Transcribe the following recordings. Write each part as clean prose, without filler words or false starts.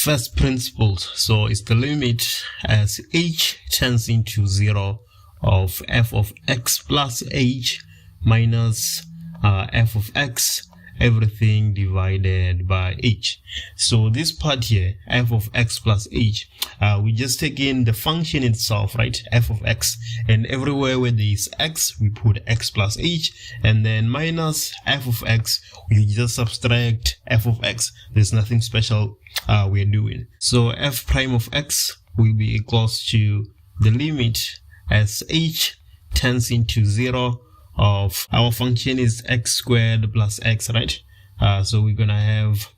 first principles. So it's the limit as h tends into 0 of f of x plus h minus f of x, everything divided by h. So this part here, f of x plus h, we just take in the function itself, right, f of x, and everywhere where there is x we put x plus h, and then minus f of x, we just subtract f of x. There's nothing special we're doing. So f prime of x will be equals to the limit as h tends into 0 of our function is x squared plus x, right? So we're gonna have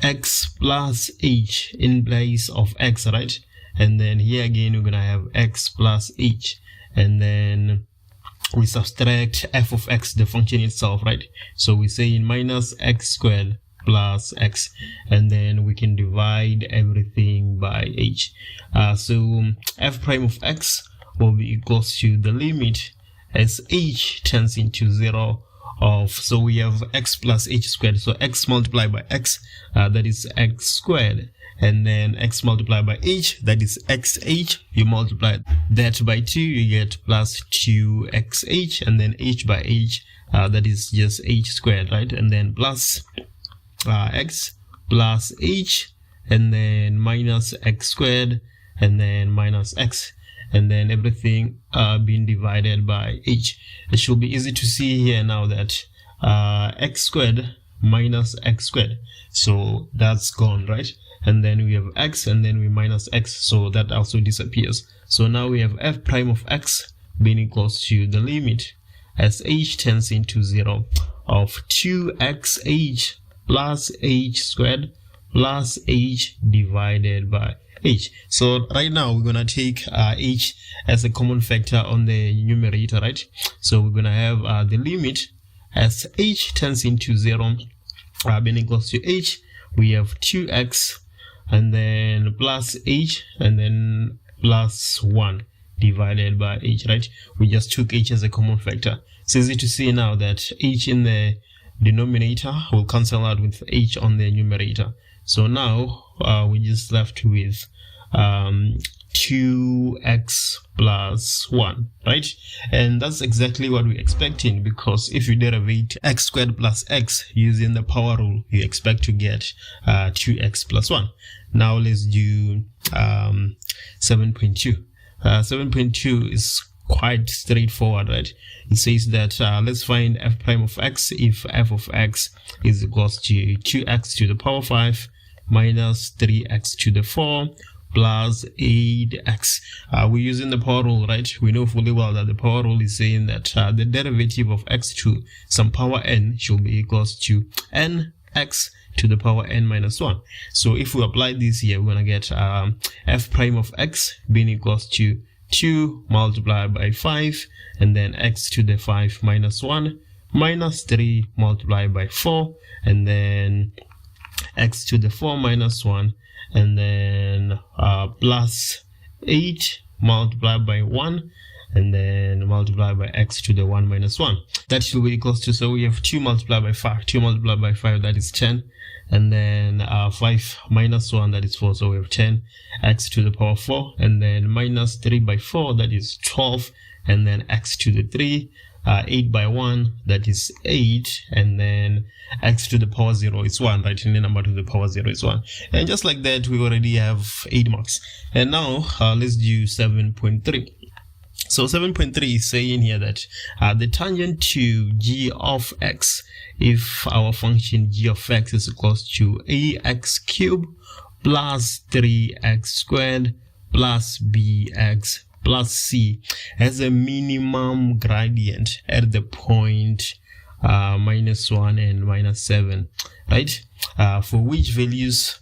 x plus h in place of x, right? And then here again we're gonna have x plus h, and then we subtract f of x, the function itself, right? So we say in minus x squared plus x, and then we can divide everything by h. So f prime of x will be equals to the limit as h tends into 0 of, so we have x plus h squared, so x multiplied by x, that is x squared, and then x multiplied by h, that is xh. You multiply that by 2, you get plus 2xh, and then h by h, that is just h squared, right? And then plus x plus h, and then minus x squared, and then minus x, and then everything being divided by h. It should be easy to see here now that x squared minus x squared, so that's gone, right? And then we have x, and then we minus x, so that also disappears. So now we have f prime of x being equals to the limit as h tends into 0 of 2xh plus h squared plus h divided by h. So right now we're gonna take h as a common factor on the numerator, right? So we're gonna have the limit as h tends into 0 being equals to h. We have 2x, and then plus h, and then plus 1 divided by h, right? We just took h as a common factor. It's easy to see now that h in the denominator will cancel out with h on the numerator. So now we just left with 2x plus 1, right? And that's exactly what we're expecting, because if you derivate x squared plus x using the power rule, you expect to get 2x plus 1. Now let's do 7.2. 7.2 is quite straightforward, right? It says that let's find f prime of x if f of x is equals to 2x to the power 5 minus 3x to the 4 plus 8x. We're using the power rule, right? We know fully well that the power rule is saying that the derivative of x to some power n should be equals to nx to the power n minus 1. So if we apply this here, we're gonna get f prime of x being equals to 2 multiplied by 5, and then x to the 5 minus 1 minus 3 multiplied by 4, and then x to the 4 minus 1, and then plus 8 multiplied by 1, and then multiplied by x to the 1 minus 1. That should be equals to, so we have 2 multiplied by 5, 2 multiplied by 5, that is 10, and then 5 minus 1, that is 4, so we have 10, x to the power 4, and then minus 3 by 4, that is 12, and then x to the 3, 8 by 1, that is 8, and then x to the power 0 is 1, right? And the number to the power 0 is 1. And just like that, we already have 8 marks. And now let's do 7.3. So 7.3 is saying here that the tangent to g of x, if our function g of x is equals to ax cubed plus 3x squared plus bx plus c, has a minimum gradient at the point minus 1 and minus 7, right? For which values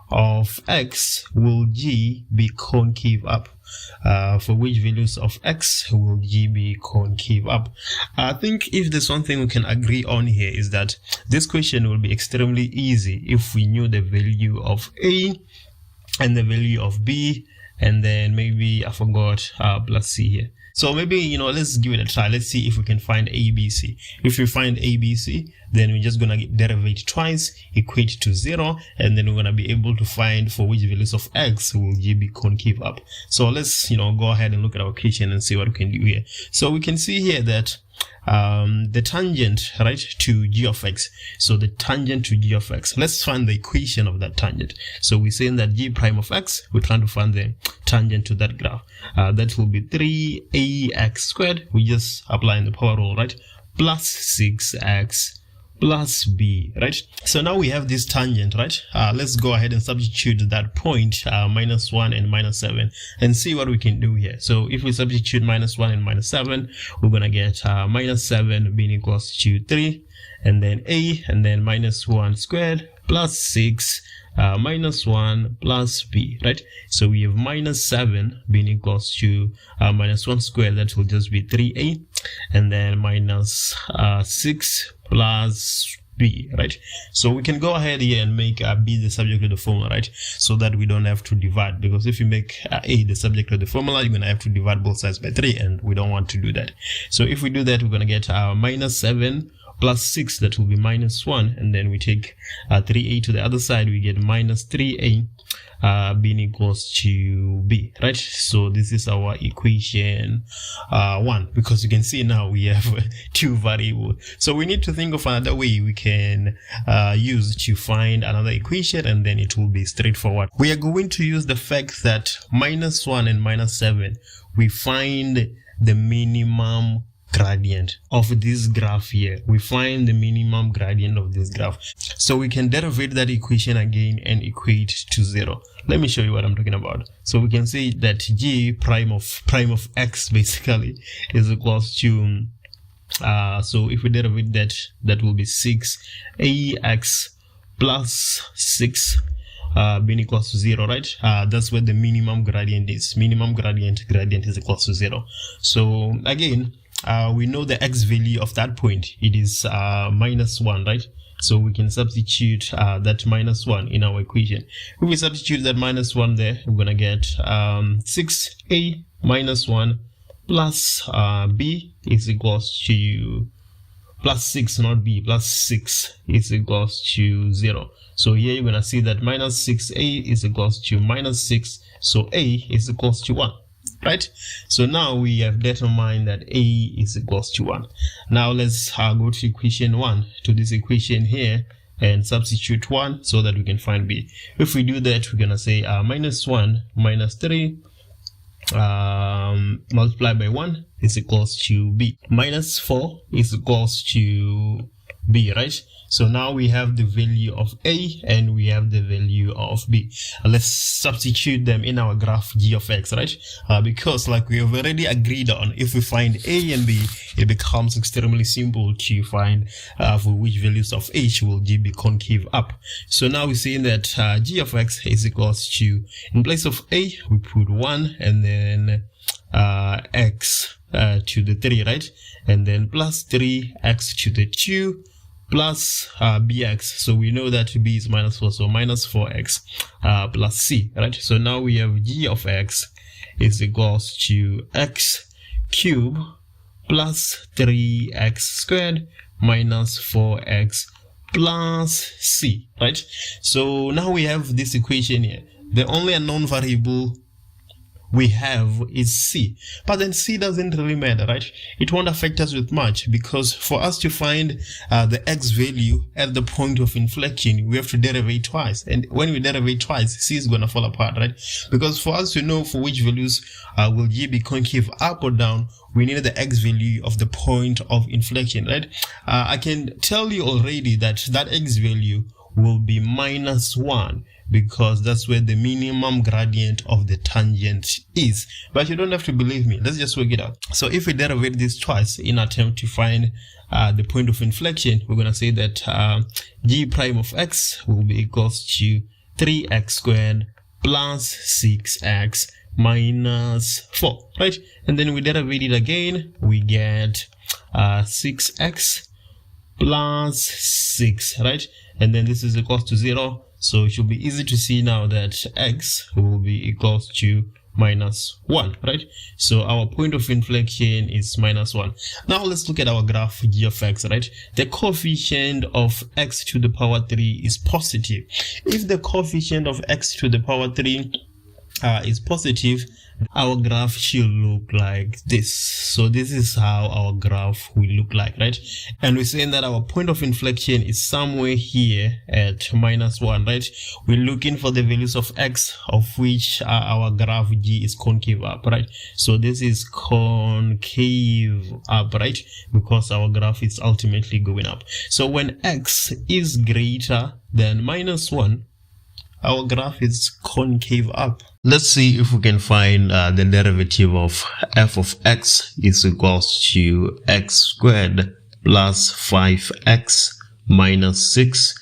of x will g be concave up? For which values of x will g be concave up? I think if there's one thing we can agree on here is that this question will be extremely easy if we knew the value of a and the value of b, and then maybe I forgot plus c here. So maybe, let's give it a try. Let's see if we can find ABC. If we find ABC, then we're just going to derivate twice, equate to 0, and then we're going to be able to find for which values of x will g be concave up. So let's, go ahead and look at our equation and see what we can do here. So we can see here that the tangent, right, to g of x. So the tangent to g of x, let's find the equation of that tangent. So we're saying that g prime of x, we're trying to find the tangent to that graph. That will be 3ax squared. We just applying the power rule, right, plus 6x plus b, right? So now we have this tangent, right? Let's go ahead and substitute that point, -1 and -7, and see what we can do here. So if we substitute -1 and -7, we're gonna get -7 being equals to 3, and then a, and then -1 squared plus 6 -1 plus b, right? So we have -7 being equals to -1 squared, that will just be 3a, and then minus 6 plus b, right? So we can go ahead here and make b the subject of the formula, right? So that we don't have to divide, because if you make a the subject of the formula, you're gonna have to divide both sides by 3, and we don't want to do that. So if we do that, we're gonna get -7 plus 6, that will be -1, and then we take 3a to the other side, we get -3a being equals to b, right? So this is our equation 1, because you can see now we have two variables. So we need to think of another way we can use to find another equation, and then it will be straightforward. We are going to use the fact that -1 and -7, we find the minimum gradient of this graph here. We find the minimum gradient of this graph. So we can derivate that equation again and equate to 0. Let me show you what I'm talking about. So we can say that g prime of x basically is equals to so if we derivate that, that will be 6ax plus 6 being equals to 0, right? That's where the minimum gradient is. Minimum gradient is equals to 0. So again, we know the x value of that point. It is -1, right? So we can substitute that -1 in our equation. If we substitute that -1 there, we're gonna get 6a -1 plus b is equals to plus 6, not b, plus 6 is equals to 0. So here you're gonna see that -6a is equals to -6, so a is equals to 1. Right? So now we have determined that a is equals to 1. Now let's go to equation 1, to this equation here, and substitute 1 so that we can find b. If we do that, we're gonna say -1 minus 3 multiplied by 1 is equals to b. -4 is equals to b, right? So now we have the value of a and we have the value of b. Let's substitute them in our graph g of x, right? Because like we have already agreed on, if we find a and b, it becomes extremely simple to find for which values of h will g be concave up. So now we're saying that g of x is equals to, in place of a, we put 1 and then x to the 3, right? And then plus 3x to the 2 plus bx. So we know that b is -4, so -4x plus c, right? So now we have g of x is equals to x cubed plus 3x squared minus 4x plus c, right? So now we have this equation here. The only unknown variable we have is c, but then c doesn't really matter, right? It won't affect us with much, because for us to find the x value at the point of inflection, we have to derivate twice, and when we derivate twice, c is gonna fall apart, right? Because for us to know for which values will g be concave up or down, we need the x value of the point of inflection, right? I can tell you already that that x value will be -1, because that's where the minimum gradient of the tangent is. But you don't have to believe me. Let's just work it out. So if we derivate this twice in attempt to find the point of inflection, we're going to say that g prime of x will be equals to 3x squared plus 6x minus 4, right? And then we derivate it again, we get 6x plus 6, right? And then this is equals to 0. So it should be easy to see now that x will be equals to minus 1, right? So our point of inflection is minus 1. Now let's look at our graph g of x, right? The coefficient of x to the power 3 is positive. If the coefficient of x to the power 3 is positive, our graph should look like this. So this is how our graph will look like, right? And we're saying that our point of inflection is somewhere here at minus 1, right? We're looking for the values of x, of which our graph g is concave up, right? So this is concave up, right? Because our graph is ultimately going up. So when x is greater than minus 1, our graph is concave up. Let's see if we can find the derivative of f of x is equals to x squared plus 5x minus 6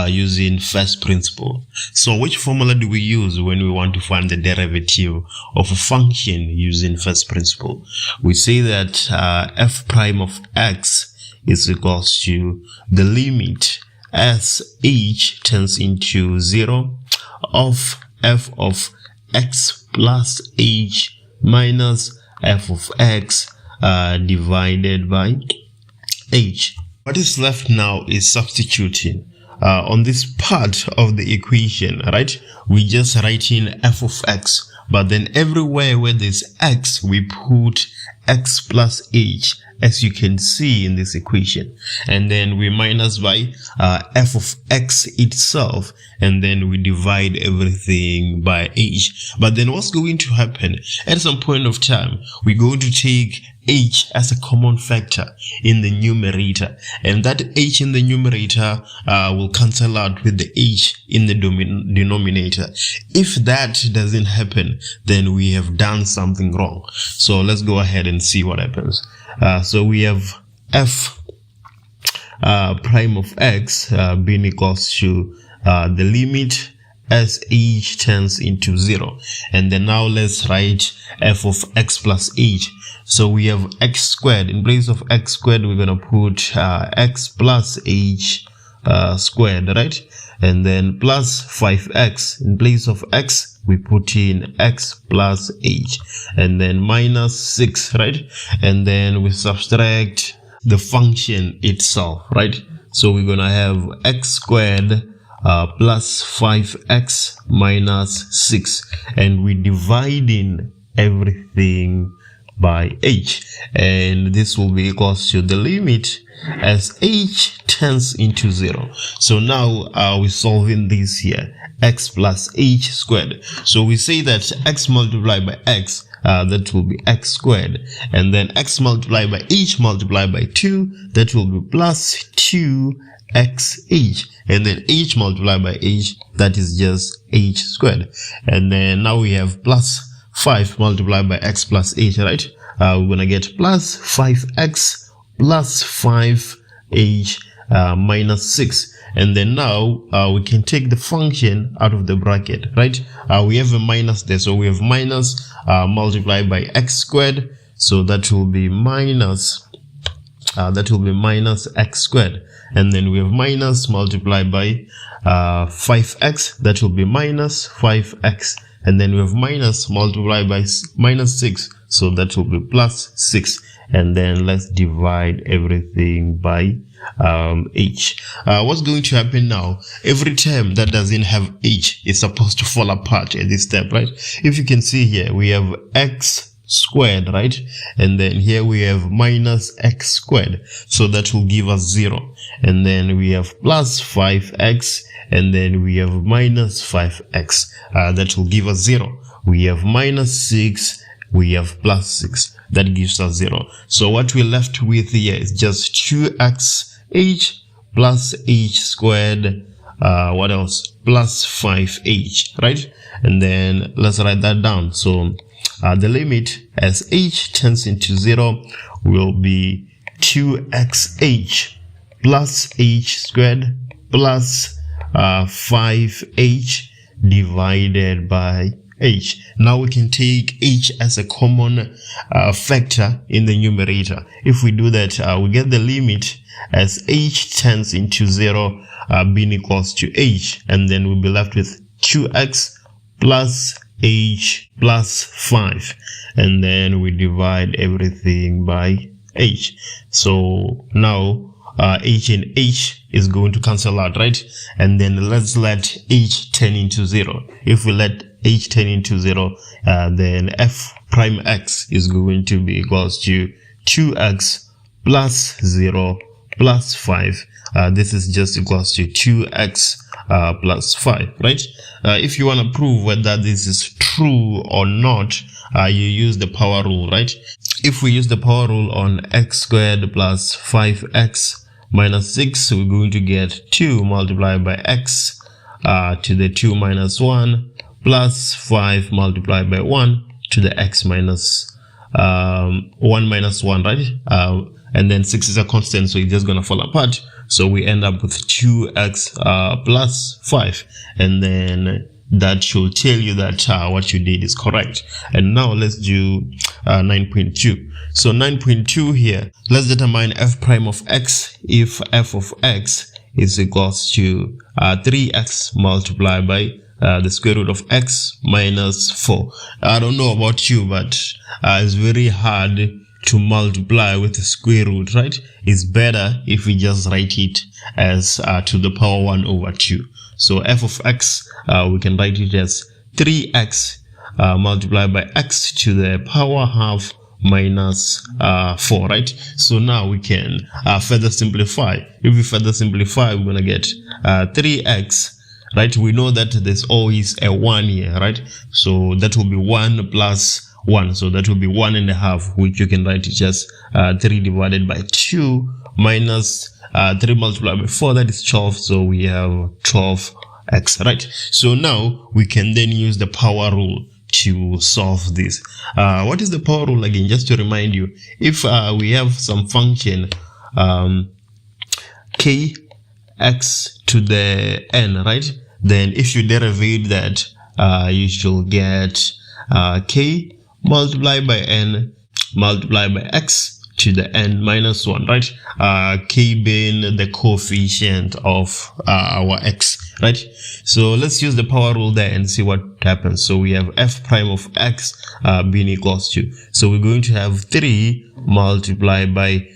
using first principle. So which formula do we use when we want to find the derivative of a function using first principle? We say that f prime of x is equals to the limit as h tends into 0 of f of x plus h minus f of x divided by h. What is left now is substituting on this part of the equation, right? We just write in f of x, but then everywhere where there's x, we put x plus h, as you can see in this equation, and then we minus by f of x itself, and then we divide everything by h. But then what's going to happen at some point of time, we're going to take h as a common factor in the numerator, and that h in the numerator will cancel out with the h in the denominator. If that doesn't happen, then we have done something wrong. So let's go ahead and see what happens. So we have f prime of x being equals to the limit as h tends into 0, and then now let's write f of x plus h. So we have x squared. In place of x squared, we're gonna put x plus h squared, right? And then plus 5x. In place of x, we put in x plus h, and then minus 6, right? And then we subtract the function itself, right? So we're gonna have x squared plus 5x minus 6, and we're dividing everything by h, and this will be equals to the limit as h tends into 0. So now we're solving this here, x plus h squared. So we say that x multiplied by x, that will be x squared, and then x multiplied by h multiplied by 2, that will be plus 2xh, and then h multiplied by h, that is just h squared. And then now we have plus 5 multiplied by x plus h, right? We're gonna get plus 5x plus 5h minus 6. And then now we can take the function out of the bracket, right? We have a minus there, so we have minus multiplied by x squared, so that will be minus x squared. And then we have minus multiplied by 5x, that will be minus 5x. And then we have minus multiplied by minus 6, so that will be plus 6. And then let's divide everything by h. What's going to happen now? Every term that doesn't have h is supposed to fall apart at this step, right? If you can see here, we have x squared, right? And then here we have minus x squared, so that will give us 0. And then we have plus 5x, and then we have minus 5x, that will give us 0. We have minus 6, we have plus 6, that gives us 0. So what we're left with here is just 2xh plus h squared, what else, plus 5h, right? And then let's write that down. So the limit as h tends into 0 will be 2xh plus h squared plus 5h divided by h. Now we can take h as a common factor in the numerator. If we do that, we get the limit as h tends into 0 being equals to h, and then we'll be left with 2x plus h plus 5, and then we divide everything by h. So now h and h is going to cancel out, right? And then let's let h turn into 0. If we let h turn into 0, then f prime x is going to be equals to 2x plus 0 plus 5. This is just equals to 2x plus 5, right? If you want to prove whether this is true or not, you use the power rule, right? If we use the power rule on x squared plus 5x minus 6, we're going to get 2 multiplied by x to the 2 minus 1 plus 5 multiplied by 1 to the x minus 1 minus 1, right? And then 6 is a constant, so it's just gonna fall apart. So we end up with 2x plus 5, and then that should tell you that what you did is correct. And now let's do 9.2. So 9.2 here, let's determine f prime of x if f of x is equals to 3x multiplied by the square root of x minus 4. I don't know about you, but it's very hard to multiply with the square root, right? It's better if we just write it as to the power 1 over 2. So f of x, we can write it as 3x multiplied by x to the power half minus 4, right? So now we can further simplify. If we further simplify, we're gonna get 3x, right? We know that there's always a 1 here, right? So that will be 1 plus 1, so that will be 1.5, which you can write it as 3 divided by 2 minus 3 multiplied by 4, that is 12. So we have 12x, right? So now we can then use the power rule to solve this. What is the power rule again? Just to remind you, if we have some function k x to the n, right? Then if you derivate that, you should get k multiplied by n multiplied by x to the n minus 1, right? K being the coefficient of our x, right? So let's use the power rule there and see what happens. So we have f prime of x being equals to, so we're going to have 3 multiplied by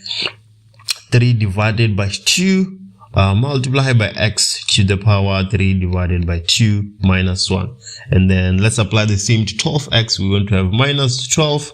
3 divided by 2 multiplied by x to the power 3 divided by 2 minus 1. And then let's apply the same to 12x. We're going to have minus 12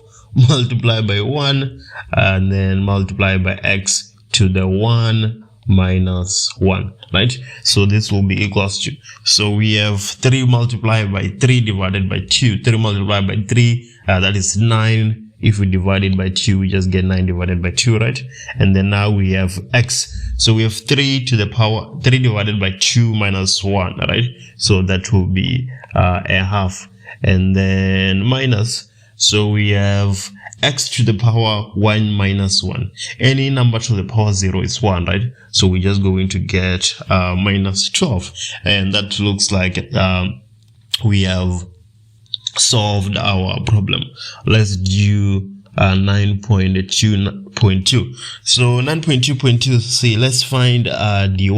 multiplied by 1 and then multiplied by x to the 1 minus 1, right? So this will be equals to, so we have 3 multiplied by 3 divided by 2, 3 multiplied by 3, that is 9. If we divide it by 2, we just get 9 divided by 2, right? And then now we have x. So we have 3 to the power 3 divided by 2 minus 1, right? So that will be a half. And then minus, so we have x to the power 1 minus 1. Any number to the power 0 is 1, right? So we're just going to get minus 12. And that looks like we have solved our problem. Let's do 9.2.2. So 9.2.2, see, let's find dy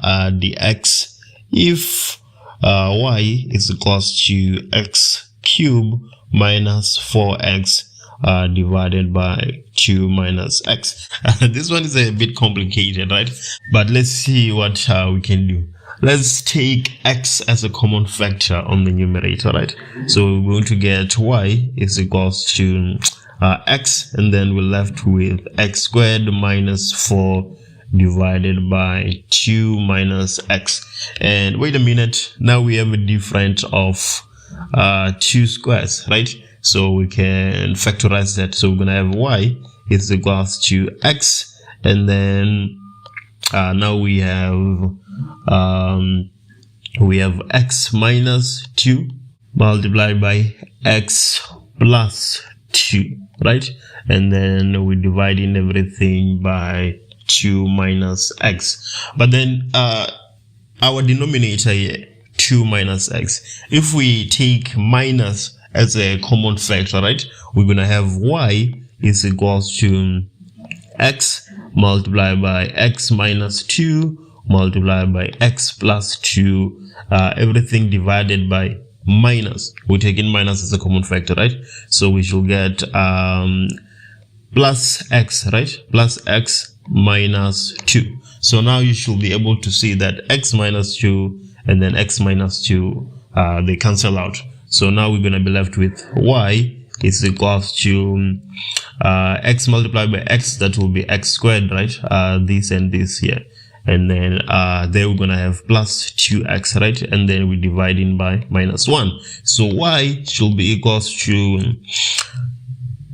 dx if y is equals to x cube minus 4x divided by 2 minus x. This one is a bit complicated, right? But let's see what we can do. Let's take x as a common factor on the numerator, right? So we're going to get y is equals to x, and then we're left with x squared minus 4 divided by 2 minus x. And wait a minute, now we have a difference of 2 squares, right? So we can factorize that. So we're gonna have y is equals to x, and then now we have x minus 2 multiplied by x plus 2, right? And then we're dividing everything by 2 minus x. But then our denominator here, 2 minus x. If we take minus as a common factor, right, we're gonna have y is equals to x multiplied by x minus 2 multiplied by x plus 2, everything divided by minus, we take in minus as a common factor, right? So we should get plus x, right? Plus x minus 2. So now you should be able to see that x minus 2 and then x minus 2, they cancel out. So now we're going to be left with y is equals to x multiplied by x, that will be x squared, right? This and this here. And then there we're going to have plus 2x, right? And then we're dividing by minus 1. So y should be equals to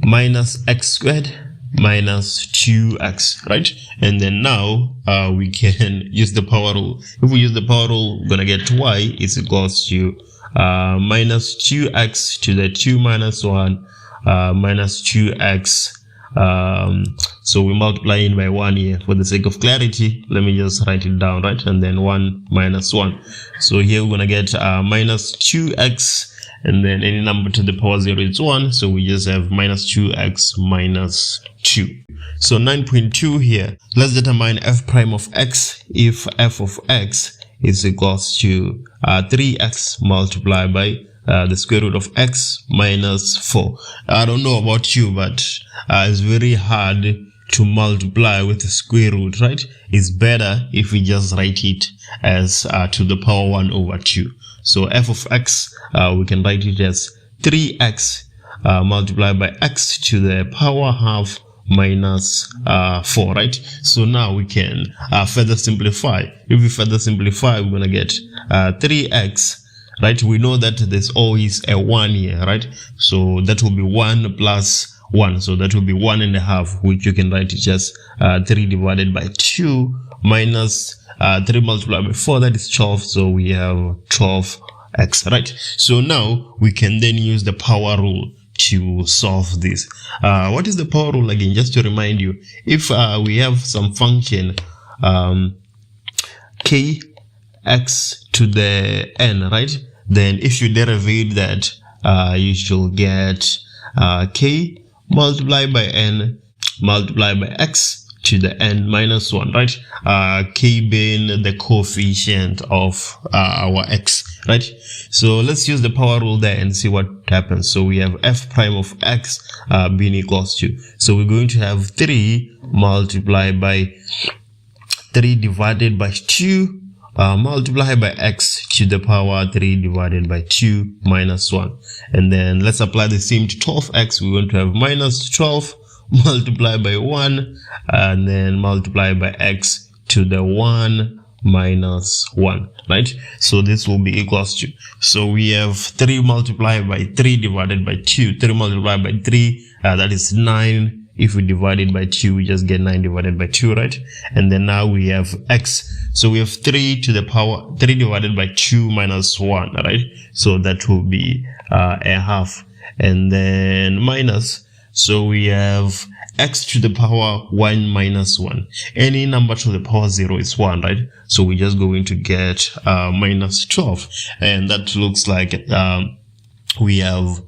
minus x squared minus 2x, right? And then now we can use the power rule. If we use the power rule, we're going to get y is equals to minus 2x to the 2 minus 1 minus 2x. So we multiply in by 1 here. For the sake of clarity, let me just write it down, right? And then 1 minus 1. So here we're going to get minus 2x, and then any number to the power 0 is 1. So we just have minus 2x minus 2. So 9.2 here. Let's determine f prime of x if f of x is equals to 3x multiplied by the square root of x minus 4. I don't know about you, but it's very hard to multiply with the square root, right? It's better if we just write it as to the power 1 over 2. So f of x, we can write it as 3x multiplied by x to the power half minus 4, right? So now we can further simplify. If we further simplify, we're going to get 3x, right? We know that there's always a 1 here, right? So that will be 1 plus 1. So that will be 1.5, which you can write it as 3 divided by 2 minus 3 multiplied by 4, that is 12. So we have 12x, right? So now we can then use the power rule to solve this. What is the power rule again? Just to remind you, if we have some function k x to the n, right? Then if you derivate that, you should get k multiplied by n multiplied by x to the n minus 1, right? K being the coefficient of our x, right? So let's use the power rule there and see what happens. So we have f prime of x being equals to, so we're going to have 3 multiplied by 3 divided by 2 multiplied by x to the power 3 divided by 2 minus 1. And then let's apply the same to 12x. We're going to have minus 12 multiplied by 1 and then multiplied by x to the 1 minus 1, right? So this will be equals to, so we have 3 multiplied by 3 divided by 2, 3 multiplied by 3, that is 9. If we divide it by 2, we just get 9 divided by 2, right? And then now we have x. So we have 3 to the power 3 divided by 2 minus 1, right? So that will be a half. And then minus, so we have x to the power 1 minus 1. Any number to the power 0 is 1, right? So we're just going to get minus 12. And that looks like we have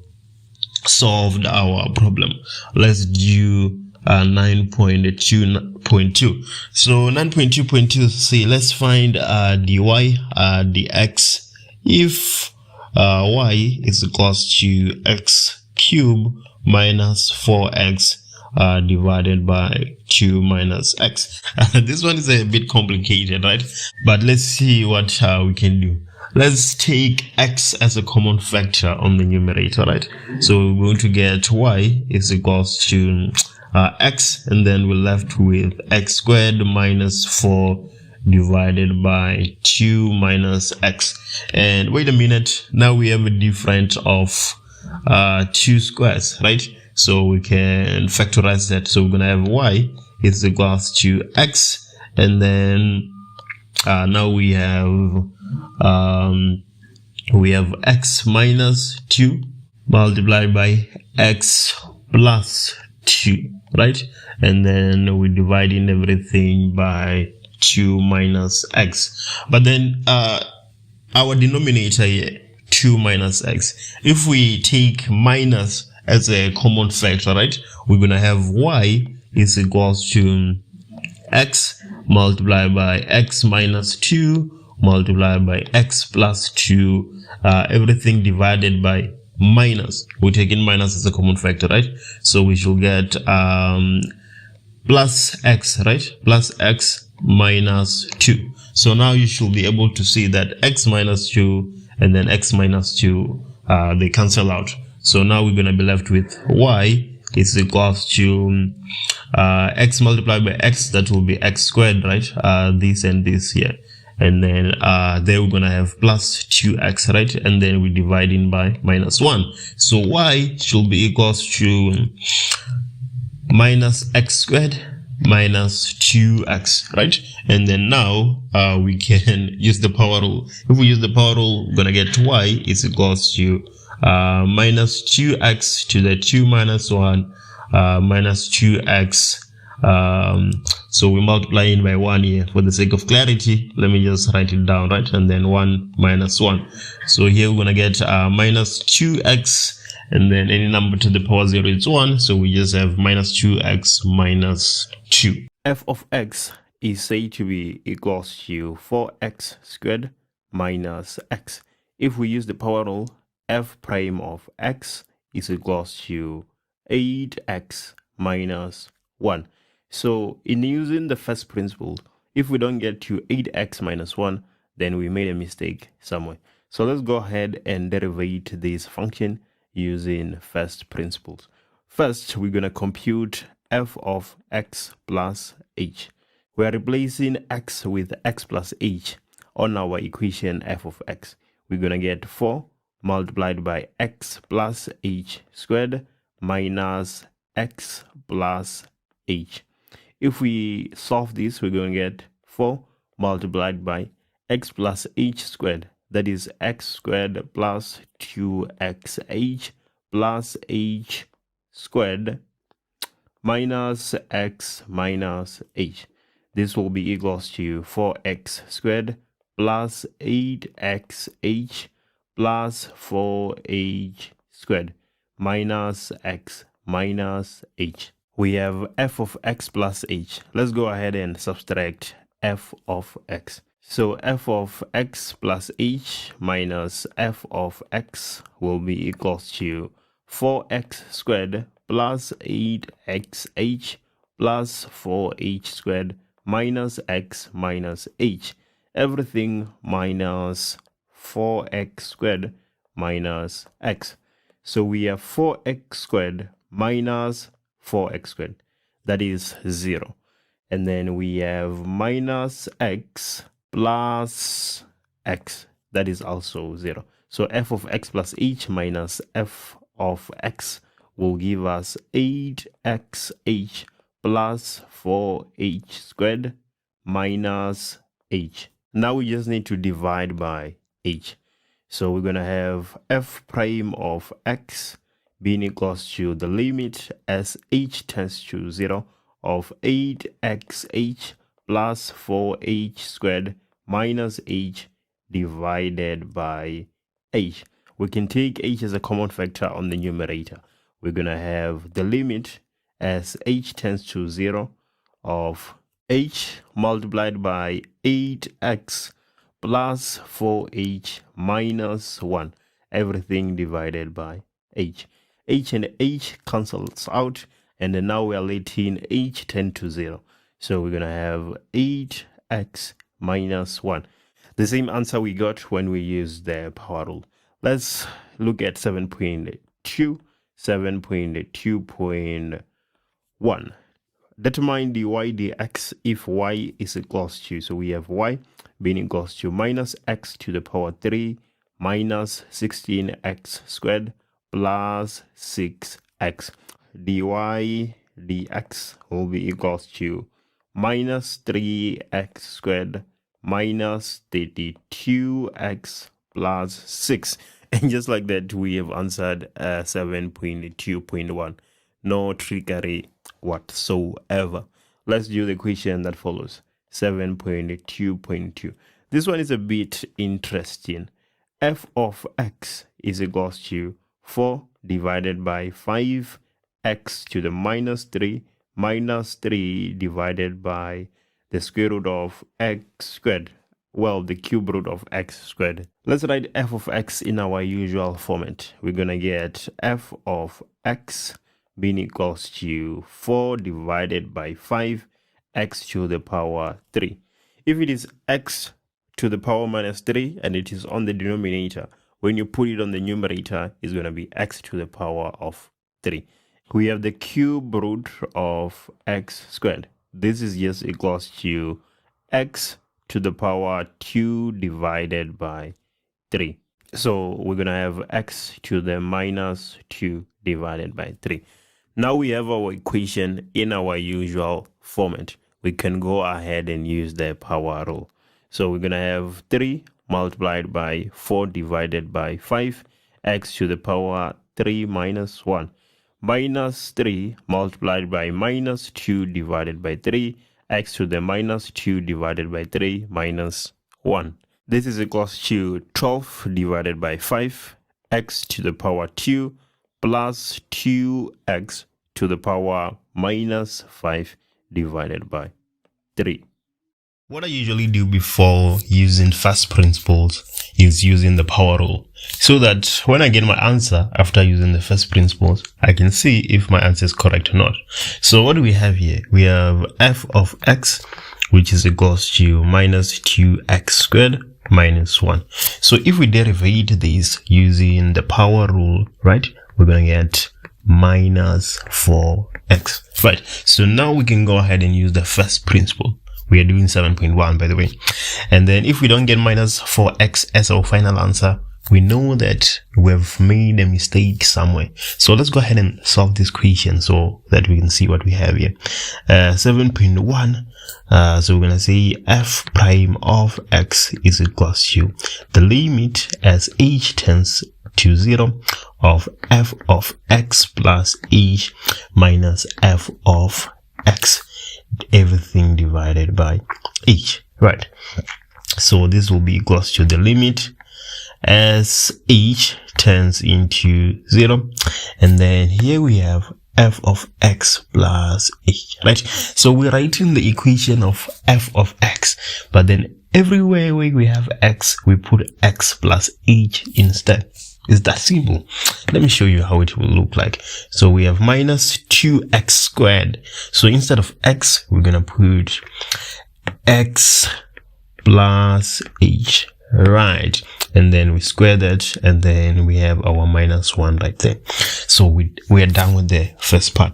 solved our problem. Let's do 9.2.2. So 9.2.2, see, let's find dy dx if y is equals to x cube minus 4x divided by 2 minus x. This one is a bit complicated, right? But let's see what we can do. Let's take x as a common factor on the numerator, right? So we're going to get y is equals to x, and then we're left with x squared minus 4 divided by 2 minus x. And wait a minute, now we have a difference of 2 squares, right? So we can factorize that. So we're going to have y is equals to x, and then now we have x minus 2 multiplied by x plus 2, right? And then we're dividing everything by 2 minus x. But then our denominator here, 2 minus x, if we take minus as a common factor, right, we're gonna have y is equals to x multiplied by x minus 2 multiplied by x plus 2, everything divided by minus. We take in minus as a common factor, right? So we should get plus x, right? Plus x minus 2. So now you should be able to see that x minus 2 and then x minus 2, they cancel out. So now we're going to be left with y is equals to x multiplied by x, that will be x squared, right? This and this here. And then there we're going to have plus 2x, right? And then we divide in by minus 1. So y should be equals to minus x squared minus 2x, right? And then now we can use the power rule. If we use the power rule, we're gonna get y is equals to minus 2x to the 2 minus 1 minus 2x. So we multiply in by 1 here for the sake of clarity. Let me just write it down, right? And then 1 minus 1. So here we're gonna get minus 2x, and then any number to the power 0 is 1, so we just have minus 2x minus 2. F of x is said to be equals to 4x squared minus x. If we use the power rule, f prime of x is equals to 8x minus 1. So in using the first principle, if we don't get to 8x minus 1, then we made a mistake somewhere. So let's go ahead and derivate this function using first principles. First, we're going to compute f of x plus h. We are replacing x with x plus h on our equation f of x. We're going to get 4 multiplied by x plus h squared minus x plus h. If we solve this, we're going to get 4 multiplied by x plus h squared. That is x squared plus 2xh plus h squared minus x minus h. This will be equals to 4x squared plus 8xh plus 4h squared minus x minus h. We have f of x plus h. Let's go ahead and subtract f of x. So f of x plus h minus f of x will be equals to 4x squared plus 8xh plus 4h squared minus x minus h. Everything minus 4x squared minus x. So we have 4x squared minus 4x squared. That is 0. And then we have minus x plus x, that is also 0. So f of x plus h minus f of x will give us 8xh plus 4h squared minus h. Now we just need to divide by h. So we're going to have f prime of x being equals to the limit as h tends to 0 of 8xh plus 4h squared minus h divided by h. We can take h as a common factor on the numerator. We're going to have the limit as h tends to 0 of h multiplied by 8x plus 4h minus 1. Everything divided by h. H and h cancels out, and then now we are letting h tend to 0. So we're going to have 8x minus 1. The same answer we got when we used the power rule. Let's look at 7.2. 7.2.1. Determine dy dx if y is equals to, so we have y being equals to minus x to the power 3 minus 16x squared plus 6x. Dy dx will be equals to minus 3x squared minus 32x plus 6. And just like that, we have answered 7.2.1. No trickery whatsoever. Let's do the equation that follows. 7.2.2. This one is a bit interesting. F of x is equals to 4 divided by 5x to the minus 3 divided by the square root of x squared. well, the cube root of x squared. Let's write f of x in our usual format. We're gonna get f of x being equals to 4 divided by 5 x to the power 3. If it is x to the power minus 3 and it is on the denominator, when you put it on the numerator, it's going to be x to the power of 3. We have the cube root of x squared. This is just equals to x to the power 2 divided by 3. So we're going to have x to the minus 2 divided by 3. Now we have our equation in our usual format. We can go ahead and use the power rule. So we're going to have 3 multiplied by 4 divided by 5, x to the power 3 minus 1, minus 3 multiplied by minus 2 divided by 3, x to the minus 2 divided by 3 minus 1. This is equals to 12 divided by 5, x to the power 2 plus 2x to the power minus 5 divided by 3. What I usually do before using first principles is using the power rule, so that when I get my answer after using the first principles, I can see if my answer is correct or not. So what do we have here? We have f of x, which is equals to minus 2x squared minus 1. So if we derivate this using the power rule, right, we're going to get minus 4x. Right, so now we can go ahead and use the first principle. We are doing 7.1, by the way. And then if we don't get minus 4x as our final answer, we know that we've made a mistake somewhere. So let's go ahead and solve this question so that we can see what we have here. 7.1, so we're going to say f prime of x is equals to the limit as h tends to 0 of f of x plus h minus f of x, everything divided by h, right? So this will be equals to the limit as h turns into 0, and then here we have f of x plus h, right? So we're writing the equation of f of x, but then everywhere where we have x, we put x plus h instead. It's that simple. Let me show you how it will look like. So we have minus 2x squared. So instead of x, we're going to put x plus h, right? And then we square that, and then we have our minus 1 right there. So we are done with the first part.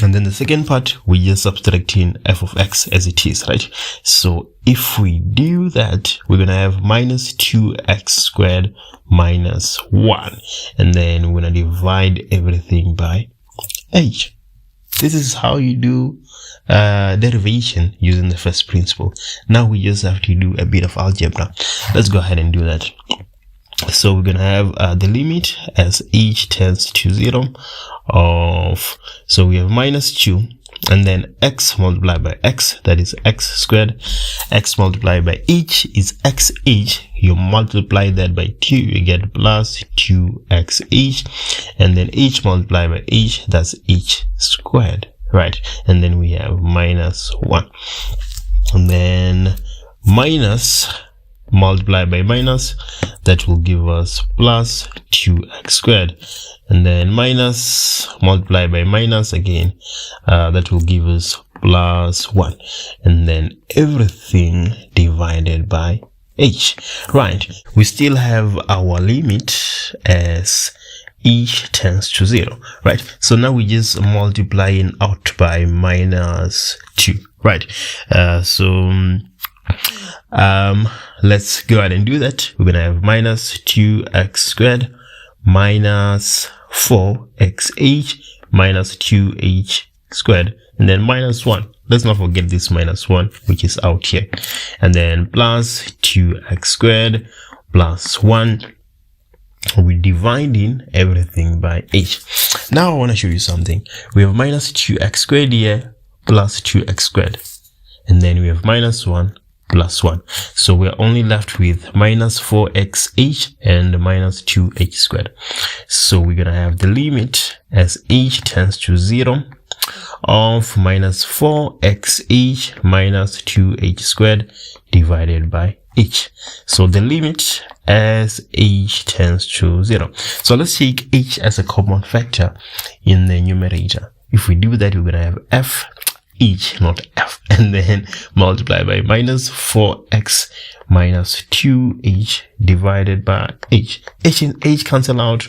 And then the second part, we're just subtracting f of x as it is, right? So if we do that, we're going to have minus 2x squared minus 1. And then we're going to divide everything by h. This is how you do derivation using the first principle. Now we just have to do a bit of algebra. Let's go ahead and do that. So we're going to have the limit as h tends to 0 of, so we have minus 2, and then x multiplied by x, that is x squared, x multiplied by h is xh, you multiply that by 2, you get plus 2xh, and then h multiplied by h, that's h squared, right? And then we have minus 1, and then minus multiplied by minus, that will give us plus 2x squared, and then minus multiplied by minus again, that will give us plus 1, and then everything divided by h, right? We still have our limit as h tends to 0, right? So now we just multiplying out by minus 2, right? Let's go ahead and do that. We're going to have minus 2x squared minus 4xh minus 2h squared, and then minus 1. Let's not forget this minus 1, which is out here, and then plus 2x squared plus 1. We're dividing everything by h. Now I want to show you something. We have minus 2x squared here plus 2x squared, and then we have minus 1 plus 1. So we're only left with minus 4xh and minus 2h squared. So we're going to have the limit as h tends to 0 of minus 4xh minus 2h squared divided by h. So the limit as h tends to 0. So let's take h as a common factor in the numerator. If we do that, we're going to have f h, not f, and then multiply by minus 4x minus 2h divided by h. H and h cancel out.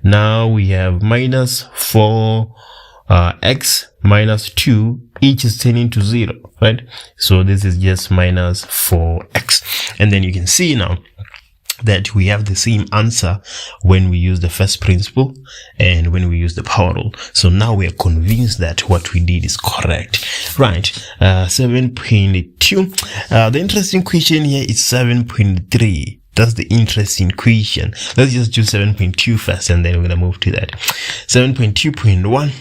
Now we have minus 4x minus 2, h is turning to 0, right? So this is just minus 4x. And then you can see now that we have the same answer when we use the first principle and when we use the power rule. So now we are convinced that what we did is correct, right? 7.2. The interesting question here is 7.3. That's the interesting question. Let's just do 7.2 first, and then we're going to move to that. 7.2.1.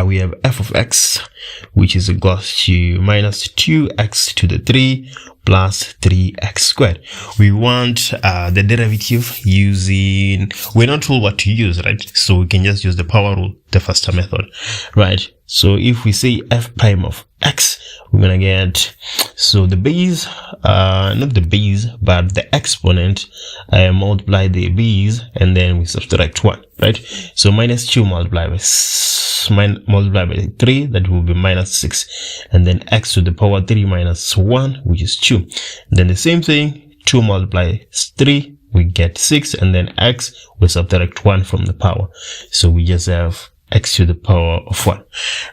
We have f of x, which is equals to minus 2x to the 3 plus 3x squared. We want the derivative using, we're not told what to use, right? So we can just use the power rule, the faster method, right? So if we say f prime of x, we're gonna get, so the base, not the base, but the exponent, multiply the base, and then we subtract 1, right? So minus 2 multiplied by 3, that will be minus 6, and then x to the power 3 minus 1, which is 2. And then the same thing, 2 multiplies 3, we get 6, and then x, we subtract 1 from the power. So we just have x to the power of 1.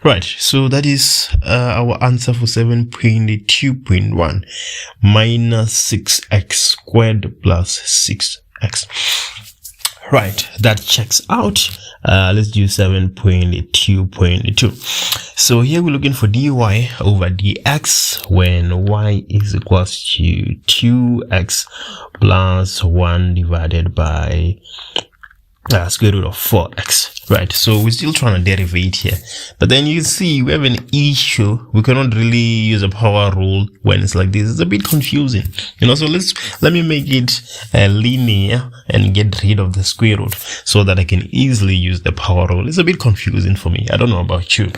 Right, so that is our answer for 7.2.1, minus 6x squared plus 6x. Right, that checks out. Let's do 7.2.2. So here we're looking for dy over dx when y is equals to 2x plus 1 divided by square root of 4x, right? So we're still trying to derivate here, but then you see we have an issue. We cannot really use a power rule when it's like this. It's a bit confusing, you know. So let me make it linear and get rid of the square root so that I can easily use the power rule. It's a bit confusing for me. I don't know about you,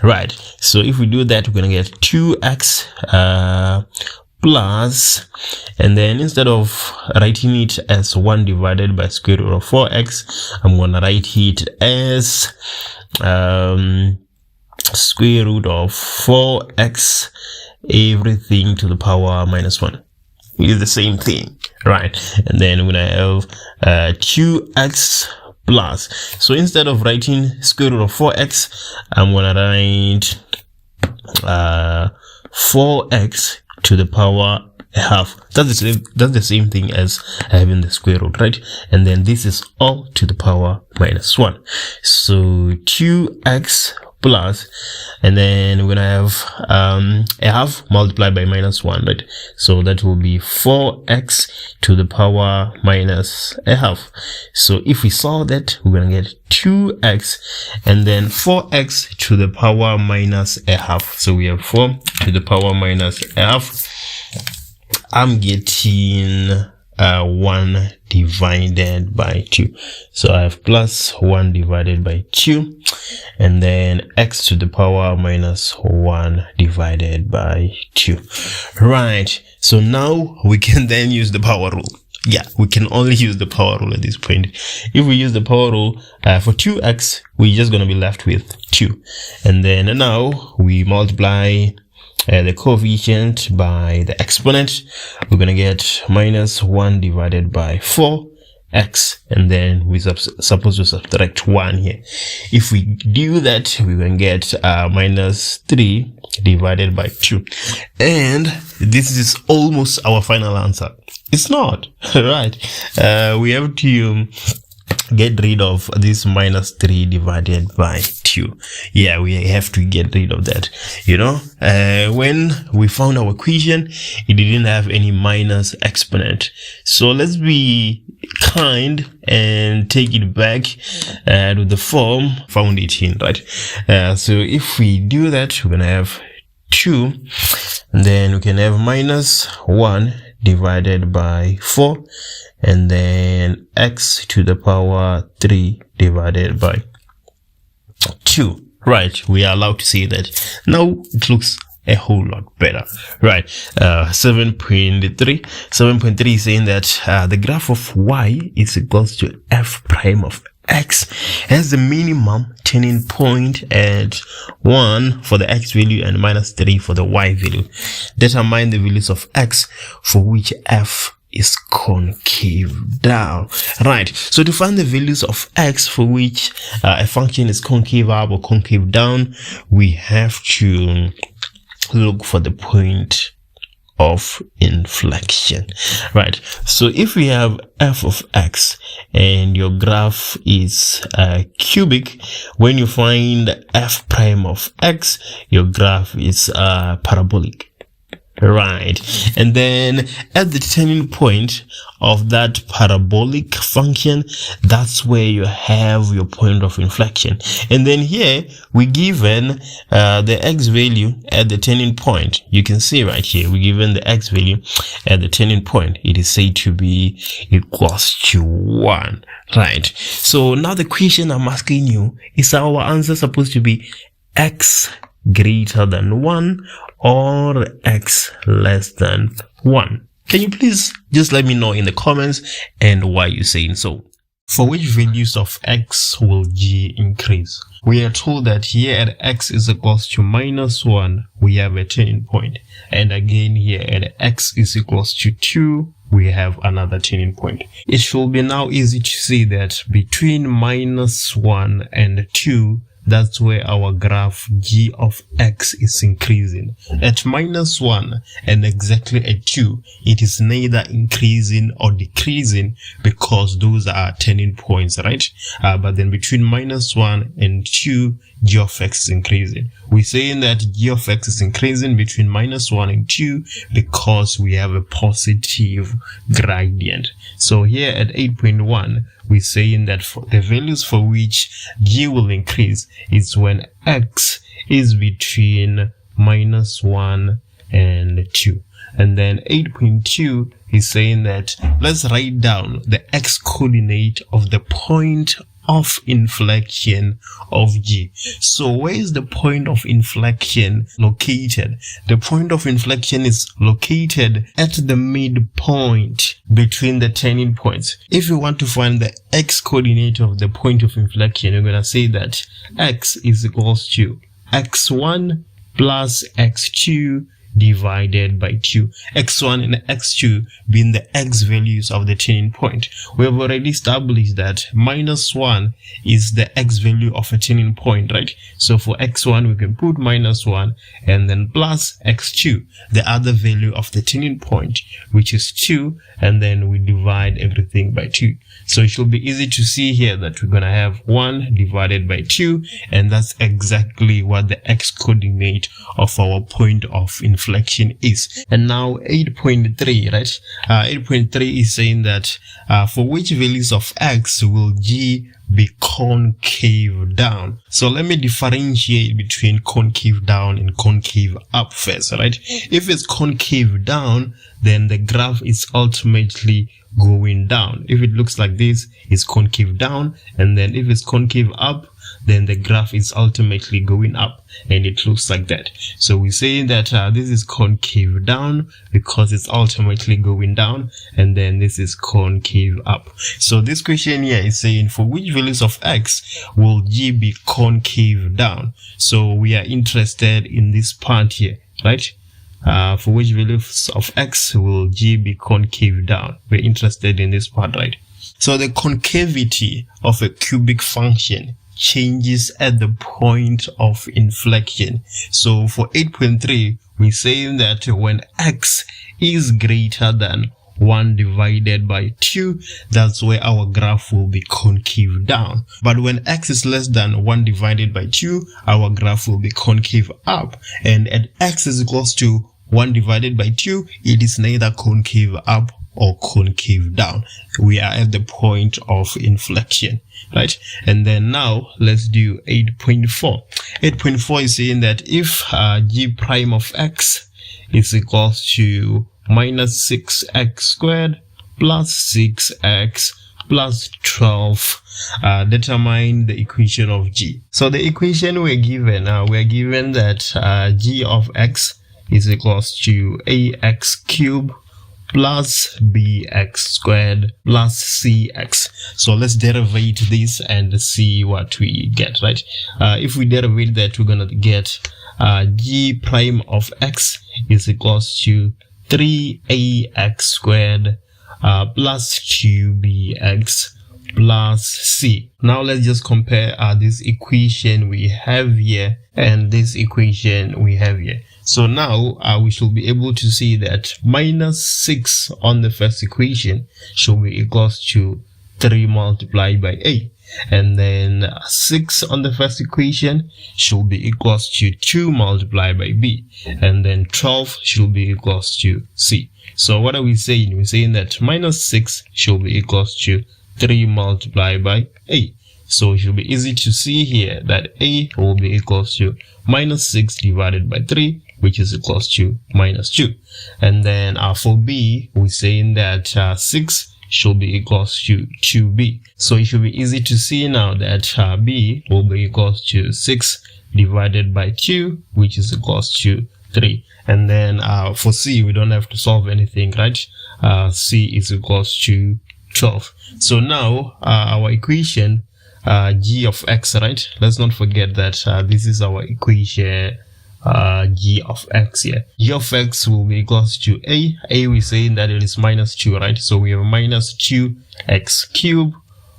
right? So if we do that, we're gonna get 2x plus, and then instead of writing it as 1 divided by square root of 4x, I'm gonna write it as square root of 4x everything to the power minus 1. It's the same thing, right? And then we're gonna have 2x plus. So instead of writing square root of 4x, I'm gonna write 4x to the power a half. That's the same thing as having the square root, right? And then this is all to the power minus 1. So 2x plus, and then we're gonna have a half multiplied by minus 1, right? So that will be 4x to the power minus a half. So if we solve that, we're gonna get 2x and then 4x to the power minus a half. So we have 4 to the power minus a half. I'm getting 1 divided by 2. So I have plus 1 divided by 2, and then x to the power minus 1 divided by 2. Right, so now we can then use the power rule. Yeah, we can only use the power rule at this point. If we use the power rule for 2x, we're just going to be left with 2. And then now we multiply the coefficient by the exponent. We're going to get minus 1 divided by 4x, and then we're supposed to subtract 1 here. If we do that, we're going to get minus 3 divided by 2. And this is almost our final answer. It's not, right? We have to get rid of this minus 3 divided by 2. Yeah, we have to get rid of that. You know, when we found our equation, it didn't have any minus exponent. So let's be kind and take it back to the form found it in, right? So if we do that, we're gonna have 2, and then we can have minus 1 divided by 4, and then x to the power 3 divided by 2, Right, we are allowed to say that. Now it looks a whole lot better, right? 7.3 is saying that the graph of y is equals to f prime of x has the minimum turning point at 1 for the x value and -3 for the y value. Determine the values of x for which f is concave down. Right, so to find the values of x for which a function is concave up or concave down, we have to look for the point of inflection. Right, so if we have f of x and your graph is cubic, when you find f prime of x, your graph is parabolic. Right, and then at the turning point of that parabolic function, that's where you have your point of inflection. And then here we given the x value at the turning point. You can see right here we given the x value at the turning point. It is said to be equals to 1. Right, so now the question I'm asking you, is our answer supposed to be x greater than 1 or x less than 1? Can you please just let me know in the comments and why you're saying so? For which values of x will g increase? We are told that here at x is equals to -1, we have a turning point. And again here at x is equals to 2, we have another turning point. It should be now easy to see that between -1 and 2, that's where our graph g of x is increasing. At -1 and exactly at 2, it is neither increasing or decreasing because those are turning points, right? But then between -1 and 2, g of x is increasing. We're saying that g of x is increasing between -1 and 2 because we have a positive gradient. So here at 8.1, we're saying that for the values for which g will increase is when x is between -1 and 2. And then 8.2 is saying that let's write down the x coordinate of the point of inflection of g. So where is the point of inflection located? The point of inflection is located at the midpoint between the turning points. If you want to find the x coordinate of the point of inflection, you're going to say that x is equals to x1 plus x2 divided by 2. x1 and x2 being the x values of the turning point. We have already established that -1 is the x value of a turning point, right? So for x1 we can put -1 and then plus x2, the other value of the turning point, which is 2, and then we divide everything by 2. So it should be easy to see here that we're gonna have 1 divided by 2, and that's exactly what the x coordinate of our point of inflection is. And now 8.3, right? 8.3 is saying that for which values of x will g be concave down? So let me differentiate between concave down and concave up first, right? If it's concave down, then the graph is ultimately going down. If it looks like this, it's concave down, and then if it's concave up, then the graph is ultimately going up, and it looks like that. So we say that this is concave down because it's ultimately going down, and then this is concave up. So this question here is saying for which values of x will g be concave down? So we are interested in this part here, right? For which values of x will g be concave down? We're interested in this part, right? So the concavity of a cubic function changes at the point of inflection. So for 8.3, we're saying that when x is greater than 1 divided by 2, that's where our graph will be concave down. But when x is less than 1 divided by 2, our graph will be concave up. And at x is equals to 1 divided by 2, it is neither concave up or concave down. We are at the point of inflection, right? And then now let's do 8.4. 8.4 is saying that if g prime of x is equals to -6x squared plus 6x plus 12. Determine the equation of g. So the equation we're given that g of x is equals to ax cubed plus bx squared plus cx. So let's derivate this and see what we get, right? If we derivate that, we're gonna get g prime of x is equals to 3ax squared plus 2bx plus c. Now let's just compare this equation we have here and this equation we have here. So now we should be able to see that minus 6 on the first equation should be equals to 3 multiplied by a, and then 6 on the first equation should be equals to 2 multiplied by b, and then 12 should be equals to c. So what are we saying? We're saying that minus 6 should be equals to 3 multiplied by a. So it should be easy to see here that a will be equals to minus 6 divided by 3, which is equals to minus 2. And then for b, we're saying that 6 should be equals to 2b. So it should be easy to see now that b will be equals to 6 divided by 2, which is equals to 3. And then for c, we don't have to solve anything, right? C is equals to 12. So now our equation g of x, right? Let's not forget that this is our equation g of x here. G of x will be equals to a. We're saying that it is minus 2, right? So we have minus 2x cubed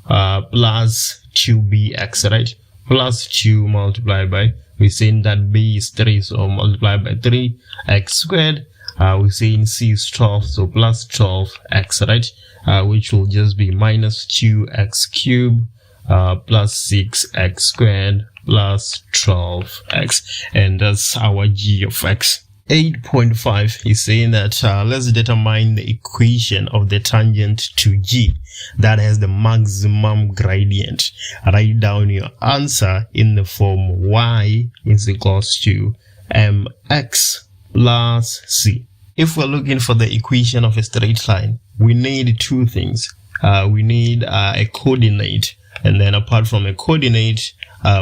plus 2bx, right? Plus 2 multiplied by, we're saying that b is 3, so multiplied by 3x squared. We're saying c is 12, so plus 12x, right? Which will just be minus 2x cubed plus 6x squared plus 12x, and that's our g of x. 8.5 is saying that let's determine the equation of the tangent to g that has the maximum gradient. Write down your answer in the form y is equals to mx plus c. If we're looking for the equation of a straight line, we need two things. We need a coordinate, and then apart from a coordinate,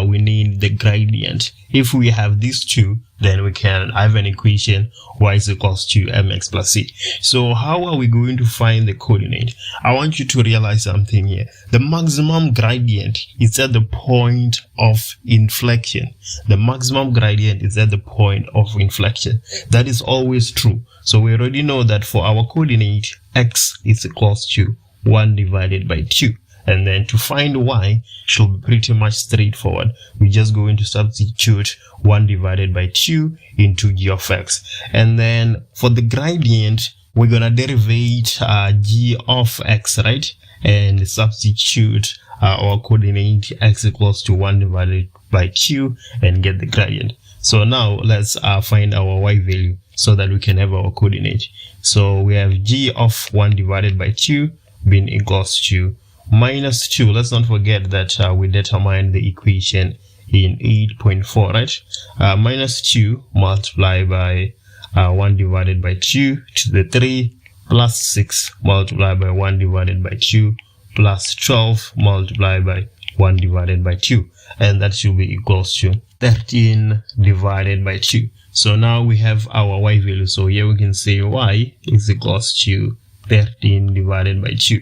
we need the gradient. If we have these two, then we can have an equation y is equals to mx plus c. So how are we going to find the coordinate? I want you to realize something here. The maximum gradient is at the point of inflection. The maximum gradient is at the point of inflection. That is always true. So we already know that for our coordinate, x is equals to 1 divided by 2. And then to find y should be pretty much straightforward. We're just going to substitute 1 divided by 2 into g of x. And then for the gradient, we're going to derivate g of x, right? And substitute our coordinate x equals to 1 divided by 2 and get the gradient. So now let's find our y value so that we can have our coordinate. So we have g of 1 divided by 2 being equals to minus 2. Let's not forget that we determined the equation in 8.4, right? Minus 2 multiplied by 1 divided by 2 to the 3 plus 6 multiplied by 1 divided by 2 plus 12 multiplied by 1 divided by 2. And that should be equals to 13 divided by 2. So now we have our y value. So here we can say y is equals to 13 divided by 2.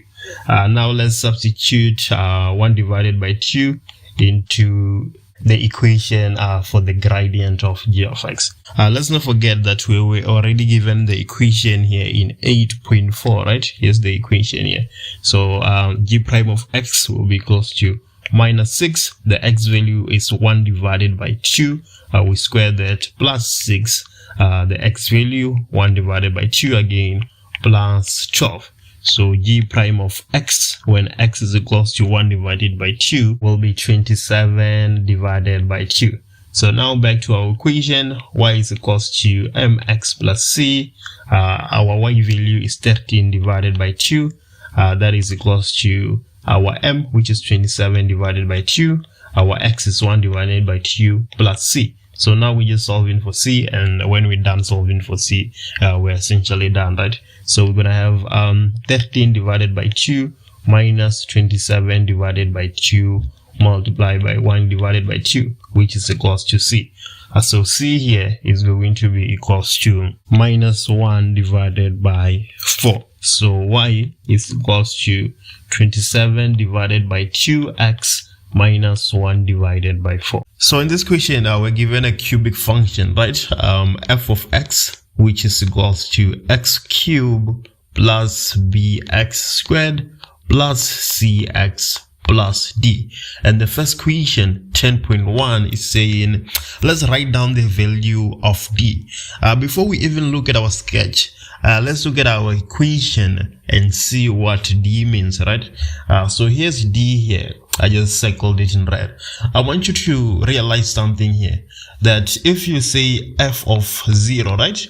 Now let's substitute 1 divided by 2 into the equation for the gradient of g of x. Let's not forget that we were already given the equation here in 8.4, right? Here's the equation here. So g prime of x will be equals to minus 6. The x value is 1 divided by 2. We square that plus 6. The x value 1 divided by 2 again plus 12. So g prime of x when x is equals to 1 divided by 2 will be 27 divided by 2. So now back to our equation, y is equals to mx plus c. Our y value is 13 divided by 2. That is equals to our m, which is 27 divided by 2. Our x is 1 divided by 2 plus c. So now we're just solving for c, and when we're done solving for c, we're essentially done, right? So we're gonna have 13 divided by 2 minus 27 divided by 2 multiplied by 1 divided by 2, which is equals to c. So c here is going to be equals to minus 1 divided by 4. So y is equals to 27 divided by 2x minus 1 divided by 4. So in this question, we're given a cubic function, right? F of x, which is equals to x cubed plus bx squared plus cx plus d. And the first equation 10.1 is saying, let's write down the value of d. Before we even look at our sketch, let's look at our equation and see what d means, right? So here's d here. I just circled it in red. I want you to realize something here, that if you say f of 0, right,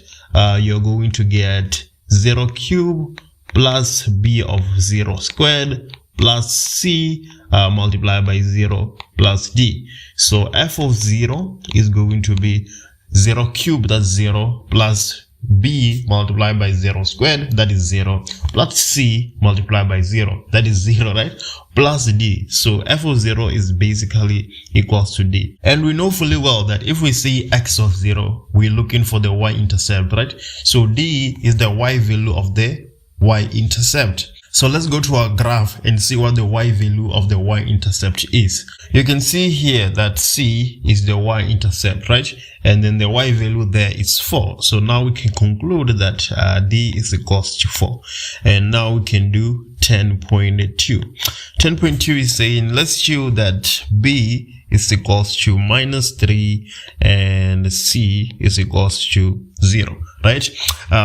you're going to get 0 cubed plus b of 0 squared plus c multiplied by 0 plus d. So f of 0 is going to be 0 cubed, that's 0, plus b multiplied by 0 squared, that is 0, plus c multiplied by 0, that is 0, right, plus d. So f of 0 is basically equals to d. And we know fully well that if we say x of 0, we're looking for the y-intercept, right? So d is the y value of the y-intercept. So let's go to our graph and see what the y value of the y-intercept is. You can see here that c is the y-intercept, right? And then the y value there is 4. So now we can conclude that d is equals to 4. And now we can do 10.2. 10.2 is saying, let's show that b is equals to minus 3 and c is equals to 0, right?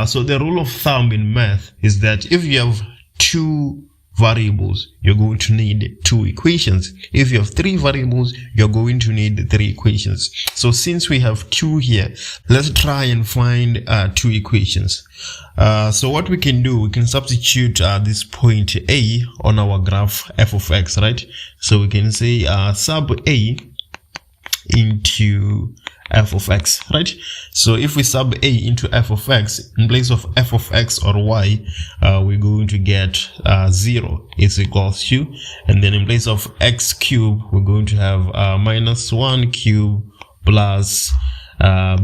So the rule of thumb in math is that if you have 2 variables, you're going to need 2 equations. If you have 3 variables, you're going to need 3 equations. So since we have 2 here, let's try and find 2 equations. So what we can do, we can substitute this point A on our graph f of x, right? So we can say sub A into f of x, right? So if we sub a into f of x, in place of f of x or y, we're going to get 0 is equals to, and then in place of x cubed, we're going to have minus 1 cubed plus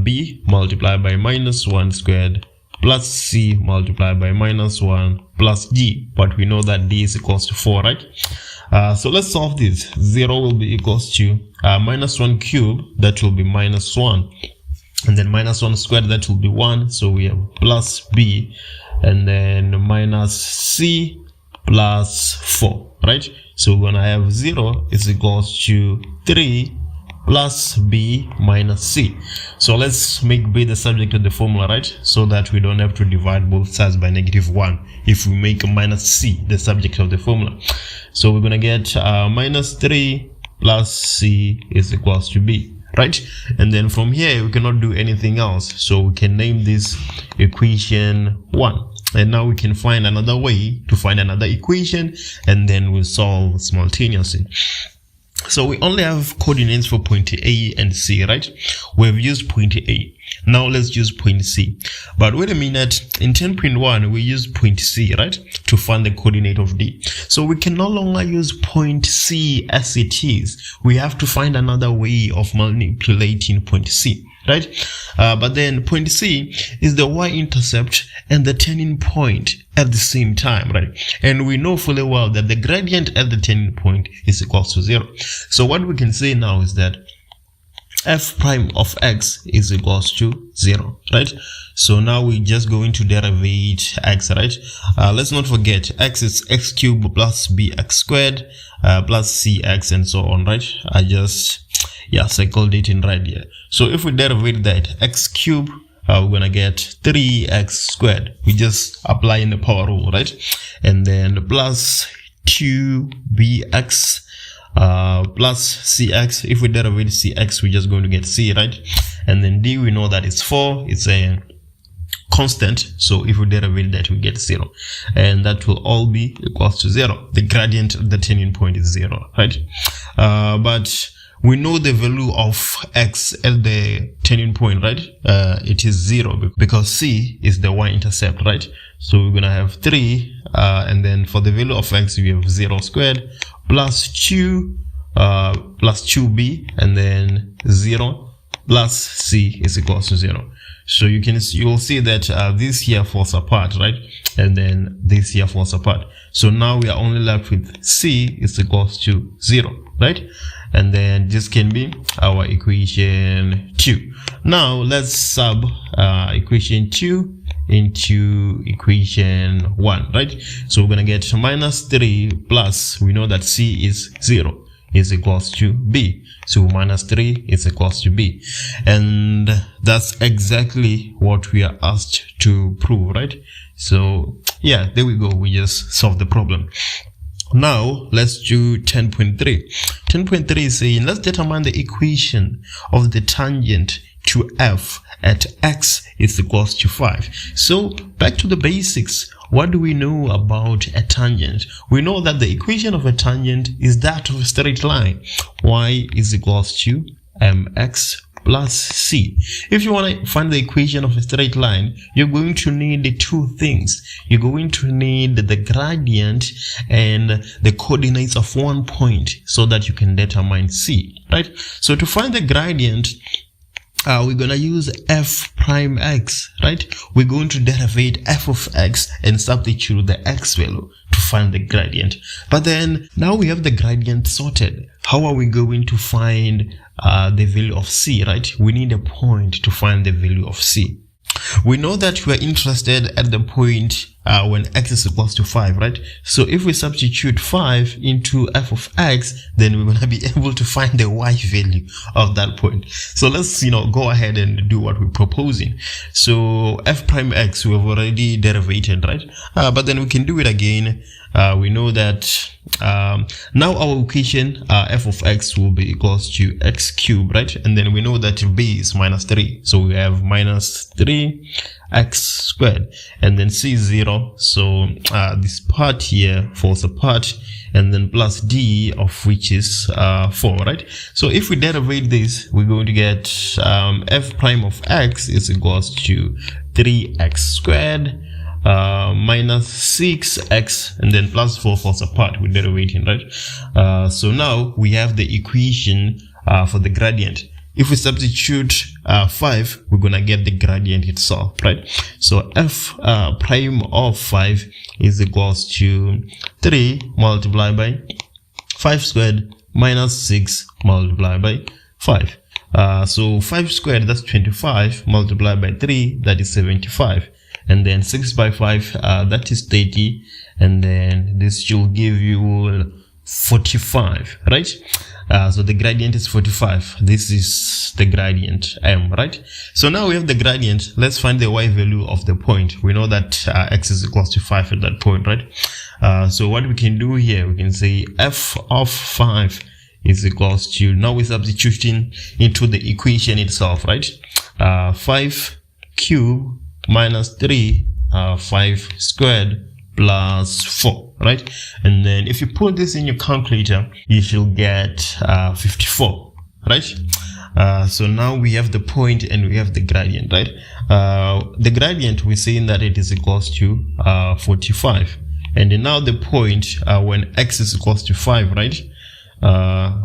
b multiplied by minus 1 squared plus c multiplied by minus 1 plus d. But we know that d is equals to 4, right? So let's solve this. 0 will be equals to minus 1 cubed, that will be minus 1, and then minus 1 squared, that will be 1. So we have plus b, and then minus c plus 4, right? So we're gonna have 0 is equals to 3 plus b minus c. So let's make b the subject of the formula, right? So that we don't have to divide both sides by -1 if we make minus c the subject of the formula. So we're gonna get minus 3 plus c is equals to b, right? And then from here we cannot do anything else, so we can name this equation 1. And now we can find another way to find another equation, and then we'll solve simultaneously. So we only have coordinates for point A and C, right? We've used point A. Now let's use point C. But wait a minute, in 10.1 we used point C, right, to find the coordinate of D. So we can no longer use point C as it is. We have to find another way of manipulating point C, right? But then point C is the y-intercept and the turning point at the same time, right? And we know fully well that the gradient at the turning point is equals to 0. So what we can say now is that f prime of x is equals to 0, right? So now we're just going to derivate x, right? Let's not forget x is x cubed plus bx squared plus cx and so on, right? I just circled it in red here. So if we derivate that, x cubed, we're gonna get 3x squared. We just apply in the power rule, right? And then plus 2bx plus cx. If we derivate cx, we're just going to get c, right? And then d, we know that it's 4. It's a constant, so if we derivate that, we get 0, and that will all be equals to 0. The gradient at the turning point is 0, right? But we know the value of x at the turning point, right? It is 0 because c is the y-intercept, right? So we're gonna have 3, and then for the value of x we have 0 squared plus 2 plus 2b, and then 0 plus c is equals to 0. So you'll see that this here falls apart, right? And then this here falls apart. So now we are only left with c is equals to 0, right? And then this can be our equation 2. Now let's sub equation 2 into equation 1, right? So we're gonna get minus 3 plus, we know that c is 0 is equals to b. So minus 3 is equals to b. And that's exactly what we are asked to prove, right? So yeah, there we go. We just solved the problem. Now let's do 10.3. 10.3 is saying let's determine the equation of the tangent to f at x is equals to 5. So back to the basics. What do we know about a tangent? We know that the equation of a tangent is that of a straight line. Y is equals to mx plus c. If you want to find the equation of a straight line, you're going to need the two things. You're going to need the gradient and the coordinates of one point so that you can determine c, right? So to find the gradient, we're gonna use f prime x, right? We're going to derivate f of x and substitute the x value to find the gradient. But then now we have the gradient sorted. How are we going to find the value of c, right? We need a point to find the value of c. We know that we are interested at the point when x is equals to 5, right? So if we substitute 5 into f of x, then we're going to be able to find the y value of that point. So let's, go ahead and do what we're proposing. So f prime x, we have already derivated, right? But then we can do it again. We know that now our equation f of x will be equals to x cubed, right? And then we know that b is minus 3. So we have minus 3x squared, and then c is 0. So this part here falls apart, and then plus d, of which is 4, right? So if we derivate this, we're going to get f prime of x is equals to 3x squared minus 6x, and then plus 4 falls apart with derivating, right? So now we have the equation for the gradient. If we substitute 5, we're gonna get the gradient itself, right? So f prime of 5 is equals to 3 multiplied by 5 squared minus 6 multiplied by 5. So 5 squared, that's 25, multiplied by 3, that is 75. And then 6 by 5, that is 30. And then this should give you 45, right? So the gradient is 45. This is the gradient m, right? So now we have the gradient. Let's find the y value of the point. We know that x is equals to 5 at that point, right? So what we can do here, we can say f of 5 is equals to, now we're substituting into the equation itself, right? 5 cubed minus 3, 5 squared plus 4, right? And then if you put this in your calculator, you should get 54, right? So now we have the point and we have the gradient, right? The gradient, we're saying that it is equals to 45. And then now the point, when x is equals to 5, right?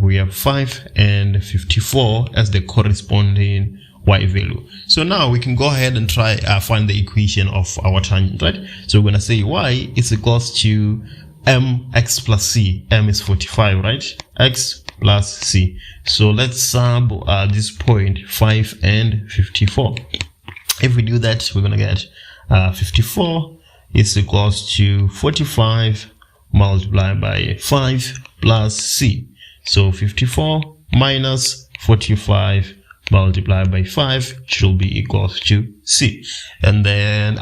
We have 5 and 54 as the corresponding y value. So now we can go ahead and try find the equation of our tangent, right? So we're gonna say y is equals to mx plus c. M is 45, right? X plus c. So let's sub this point 5 and 54. If we do that, we're gonna get 54 is equals to 45 multiplied by 5 plus c. So 54 minus 45 multiplied by 5 should be equals to c. And then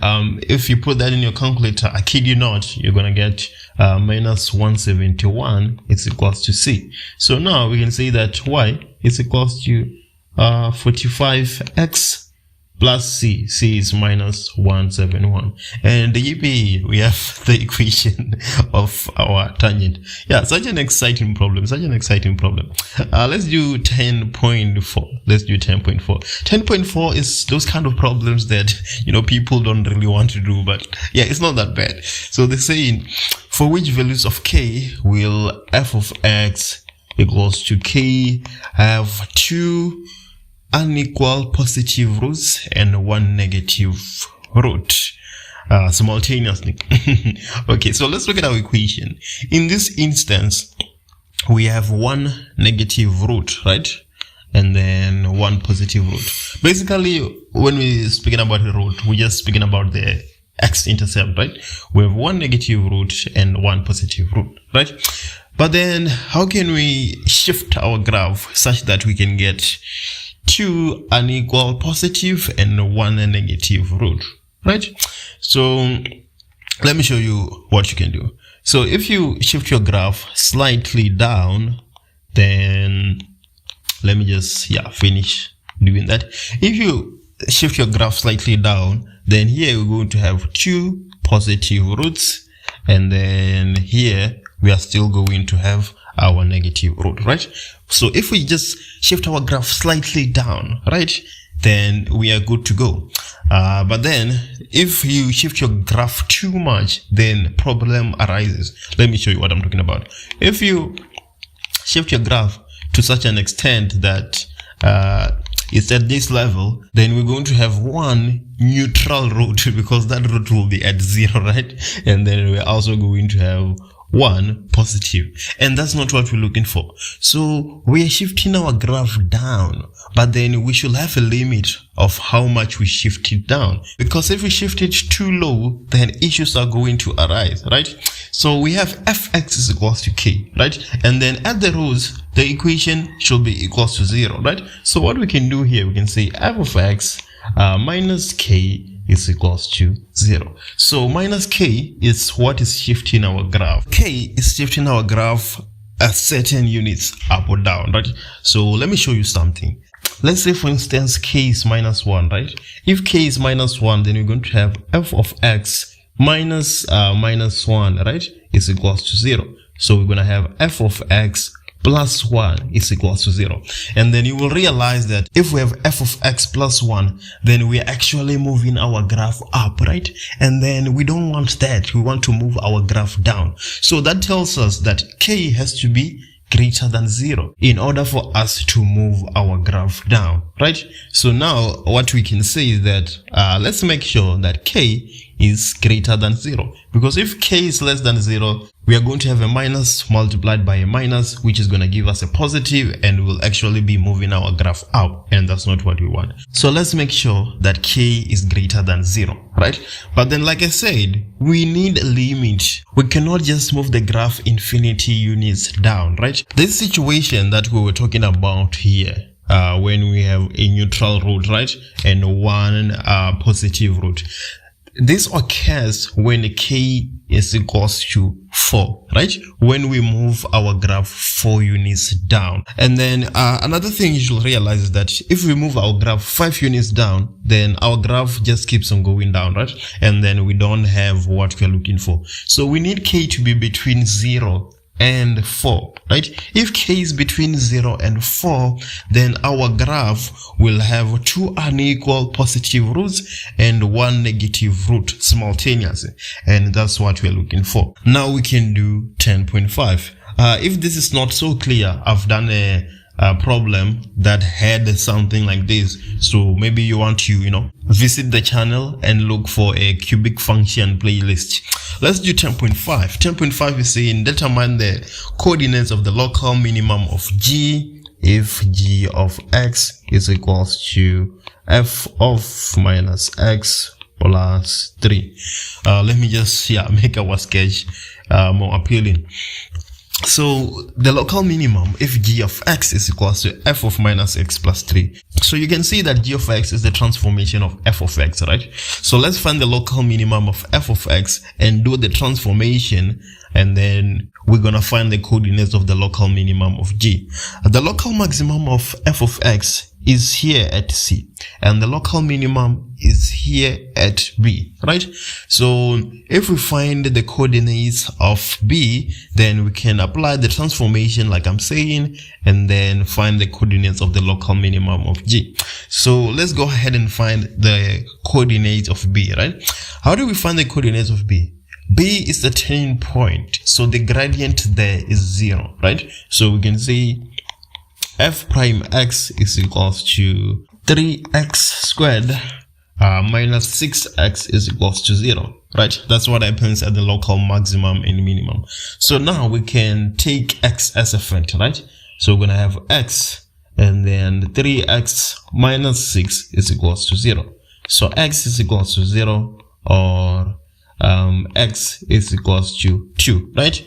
if you put that in your calculator, I kid you not, you're gonna get minus 171 is equals to c. So now we can say that y is equals to 45x plus c. C is minus 171. And yippee, we have the equation of our tangent. Yeah, such an exciting problem. Let's do 10.4. Let's do 10.4. 10.4 is those kind of problems that, people don't really want to do, but yeah, it's not that bad. So they're saying, for which values of k will f of x equals to k have 2 unequal positive roots and 1 negative root simultaneously. Okay, so let's look at our equation. In this instance, we have 1 negative root, right? And then 1 positive root. Basically, when we're speaking about a root, we're just speaking about the x-intercept, right? We have 1 negative root and 1 positive root, right? But then how can we shift our graph such that we can get 2 unequal positive and 1 negative root, right? So let me show you what you can do. So if you shift your graph slightly down, then let me just finish doing that. If you shift your graph slightly down, then here we're going to have 2 positive roots, and then here we are still going to have our negative root, right? So if we just shift our graph slightly down, right, then we are good to go. But then if you shift your graph too much, then problem arises. Let me show you what I'm talking about. If you shift your graph to such an extent that it's at this level, then we're going to have 1 neutral root, because that root will be at 0, right? And then we're also going to have 1 positive, and that's not what we're looking for. So we are shifting our graph down, but then we should have a limit of how much we shift it down, because if we shift it too low, then issues are going to arise, right? So we have fx is equals to k, right? And then at the roots, the equation should be equals to 0, right? So what we can do here, we can say f of x minus k is equals to 0. So minus k is what is shifting our graph. K is shifting our graph at certain units up or down, right? So let me show you something. Let's say, for instance, k is minus 1, right? If k is minus 1, then we're going to have f of x minus 1, right, is equals to 0. So we're going to have f of x plus 1 is equals to 0. And then you will realize that if we have f of x plus 1, then we are actually moving our graph up, right? And then we don't want that. We want to move our graph down. So that tells us that k has to be greater than 0 in order for us to move our graph down, right? So now what we can say is that let's make sure that k is greater than 0, because if k is less than 0, we are going to have a minus multiplied by a minus, which is going to give us a positive, and we'll actually be moving our graph up, and that's not what we want. So let's make sure that k is greater than 0, right? But then, like I said, we need a limit. We cannot just move the graph infinity units down, right? This situation that we were talking about here, when we have a neutral root, right, and 1 positive root, this occurs when k is equals to 4, right? When we move our graph 4 units down. And then another thing you should realize is that if we move our graph 5 units down, then our graph just keeps on going down, right? And then we don't have what we're looking for. So we need k to be between 0 and 4, right? If k is between 0 and 4, then our graph will have 2 unequal positive roots and 1 negative root simultaneously, and that's what we're looking for. Now we can do 10.5. If this is not so clear, I've done a problem that had something like this, so maybe you want to visit the channel and look for a cubic function playlist. Let's do 10.5. 10.5 is saying determine the coordinates of the local minimum of g if g of x is equals to f of minus x plus 3. Let me just make our sketch more appealing. So the local minimum if g of x is equals to f of minus x plus 3. So you can see that g of x is the transformation of f of x, right? So let's find the local minimum of f of x and do the transformation, and then we're gonna find the coordinates of the local minimum of g. The local maximum of f of x is here at C, and the local minimum is here at B, right? So if we find the coordinates of B, then we can apply the transformation like I'm saying, and then find the coordinates of the local minimum of G. So let's go ahead and find the coordinates of B, right? How do we find the coordinates of B? B is the turning point, so the gradient there is 0, right? So we can say f prime x is equals to 3x squared minus 6x is equals to 0, right? That's what happens at the local maximum and minimum. So now we can take x as a friend, right? So we're gonna have x, and then 3x minus 6 is equals to 0. So x is equals to 0, or x is equals to 2, right?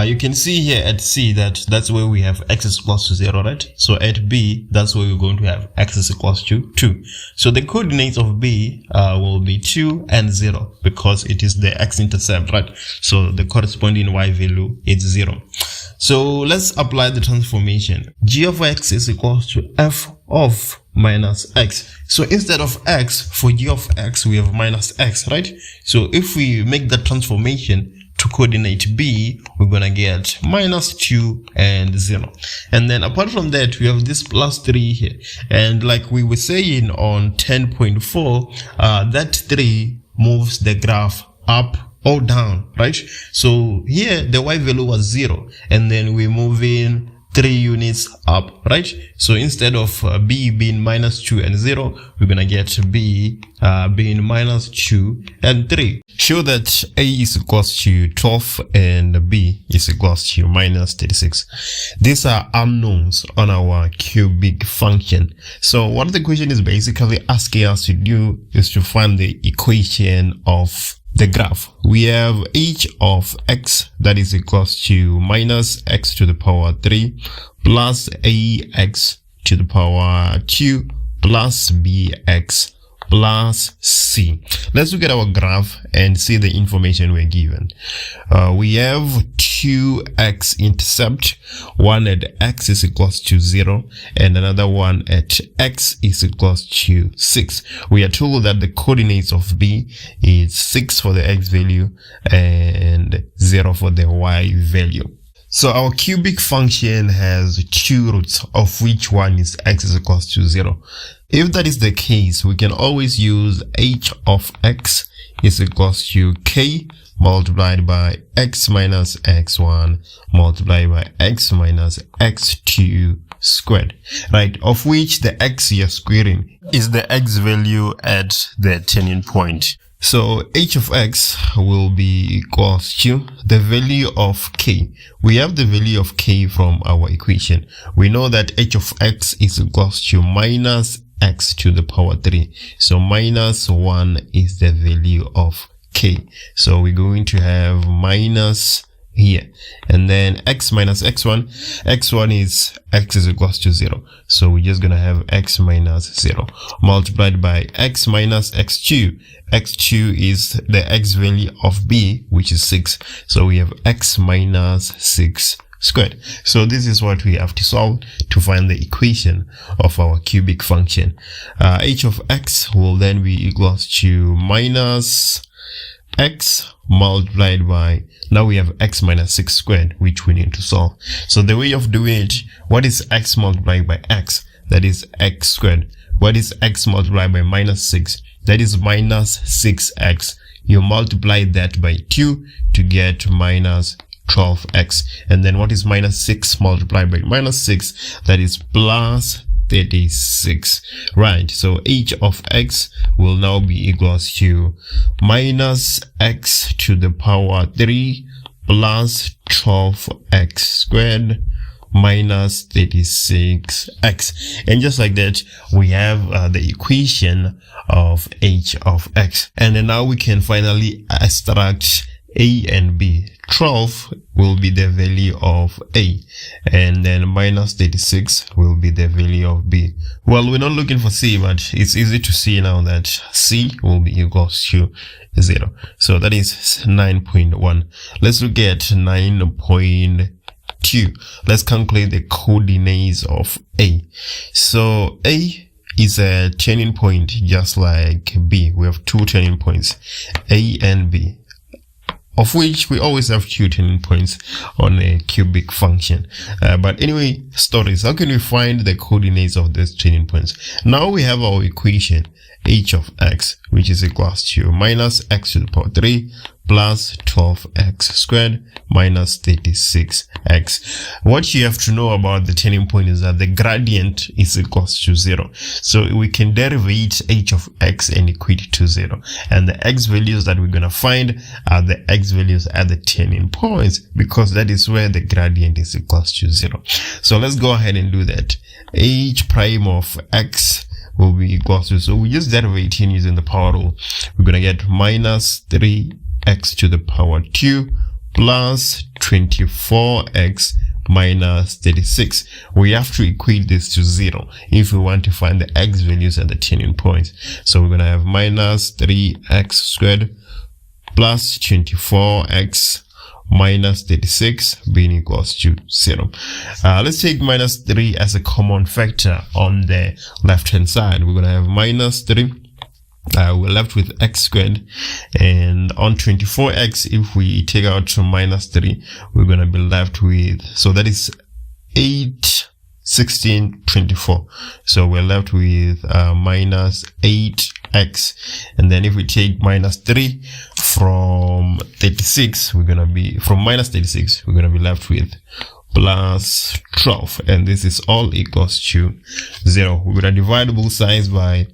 You can see here at C that that's where we have x is equals to 0, right? So at B, that's where we're going to have x is equals to 2. So the coordinates of B will be 2 and 0 because it is the x-intercept, right? So the corresponding y value is 0. So let's apply the transformation. G of x is equals to f of minus x. So instead of x, for g of x, we have minus x, right? So if we make the transformation to coordinate B, we're gonna get minus 2 and 0. And then apart from that, we have this plus 3 here. And like we were saying on 10.4, that 3 moves the graph up or down, right? So here the y value was 0, and then we're moving 3 units up, right? So instead of B being minus 2 and 0, we're gonna get B being minus 2 and 3. Show that A is equals to 12 and B is equals to minus 36. These are unknowns on our cubic function. So what the question is basically asking us to do is to find the equation of the graph. We have h of x that is equals to minus x to the power 3 plus ax to the power 2 plus bx plus c. Let's look at our graph and see the information we're given. We have 2x intercept, one at x is equals to 0 and another one at x is equals to 6. We are told that the coordinates of B is 6 for the x value and 0 for the y value. So our cubic function has 2 roots, of which one is x is equals to 0. If that is the case, we can always use h of x is equals to k multiplied by x minus x1 multiplied by x minus x2 squared, right? Of which the x you're squaring is the x value at the turning point. So h of x will be equals to the value of k. We have the value of k from our equation. We know that h of x is equals to minus x to the power 3. So minus 1 is the value of k. So we're going to have minus here, and then x minus x1. x1 is x is equals to 0, so we're just gonna have x minus 0 multiplied by x minus x2. x2 is the x value of b, which is 6, so we have x minus 6 squared. So this is what we have to solve to find the equation of our cubic function. H of x will then be equals to minus x multiplied by, now we have x minus 6 squared, which we need to solve. So the way of doing it, what is x multiplied by x? That is x squared. What is x multiplied by minus 6? That is minus 6x. You multiply that by 2 to get minus 12x. And then what is minus 6 multiplied by minus 6? That is plus 36, right? So h of x will now be equals to minus x to the power 3 plus 12x squared minus 36x. And just like that, we have the equation of h of x. And then now we can finally extract a and b. 12 will be the value of a, and then minus 36 will be the value of b. Well, we're not looking for c, but it's easy to see now that c will be equals to 0. So that is 9.1. Let's look at 9.2. 2. Let's calculate the coordinates of A. So A is a turning point just like B. We have two turning points, A and B, of which we always have two turning points on a cubic function. But anyway, stories. How can we find the coordinates of these turning points? Now we have our equation h of x, which is equals to minus x to the power 3 plus 12x squared minus 36x. What you have to know about the turning point is that the gradient is equals to 0. So we can derivate h of x and equate it to 0. And the x values that we're going to find are the x values at the turning points, because that is where the gradient is equals to 0. So let's go ahead and do that. H prime of x will be equals to, so we just derivating using the power rule. We're going to get minus 3x to the power 2 plus 24x minus 36. We have to equate this to 0 if we want to find the x values at the turning points. So we're going to have minus 3x squared plus 24x minus 36 being equals to 0. Let's take minus 3 as a common factor on the left hand side. We're going to have minus 3. We're left with x squared, and on 24x, if we take out minus 3, we're going to be left with, so that is 8, 16, 24. So we're left with minus 8x, and then if we take minus 3 from 36, we're going to be, from minus 36, we're going to be left with plus 12, and this is all equals to 0. We're going to divide both sides by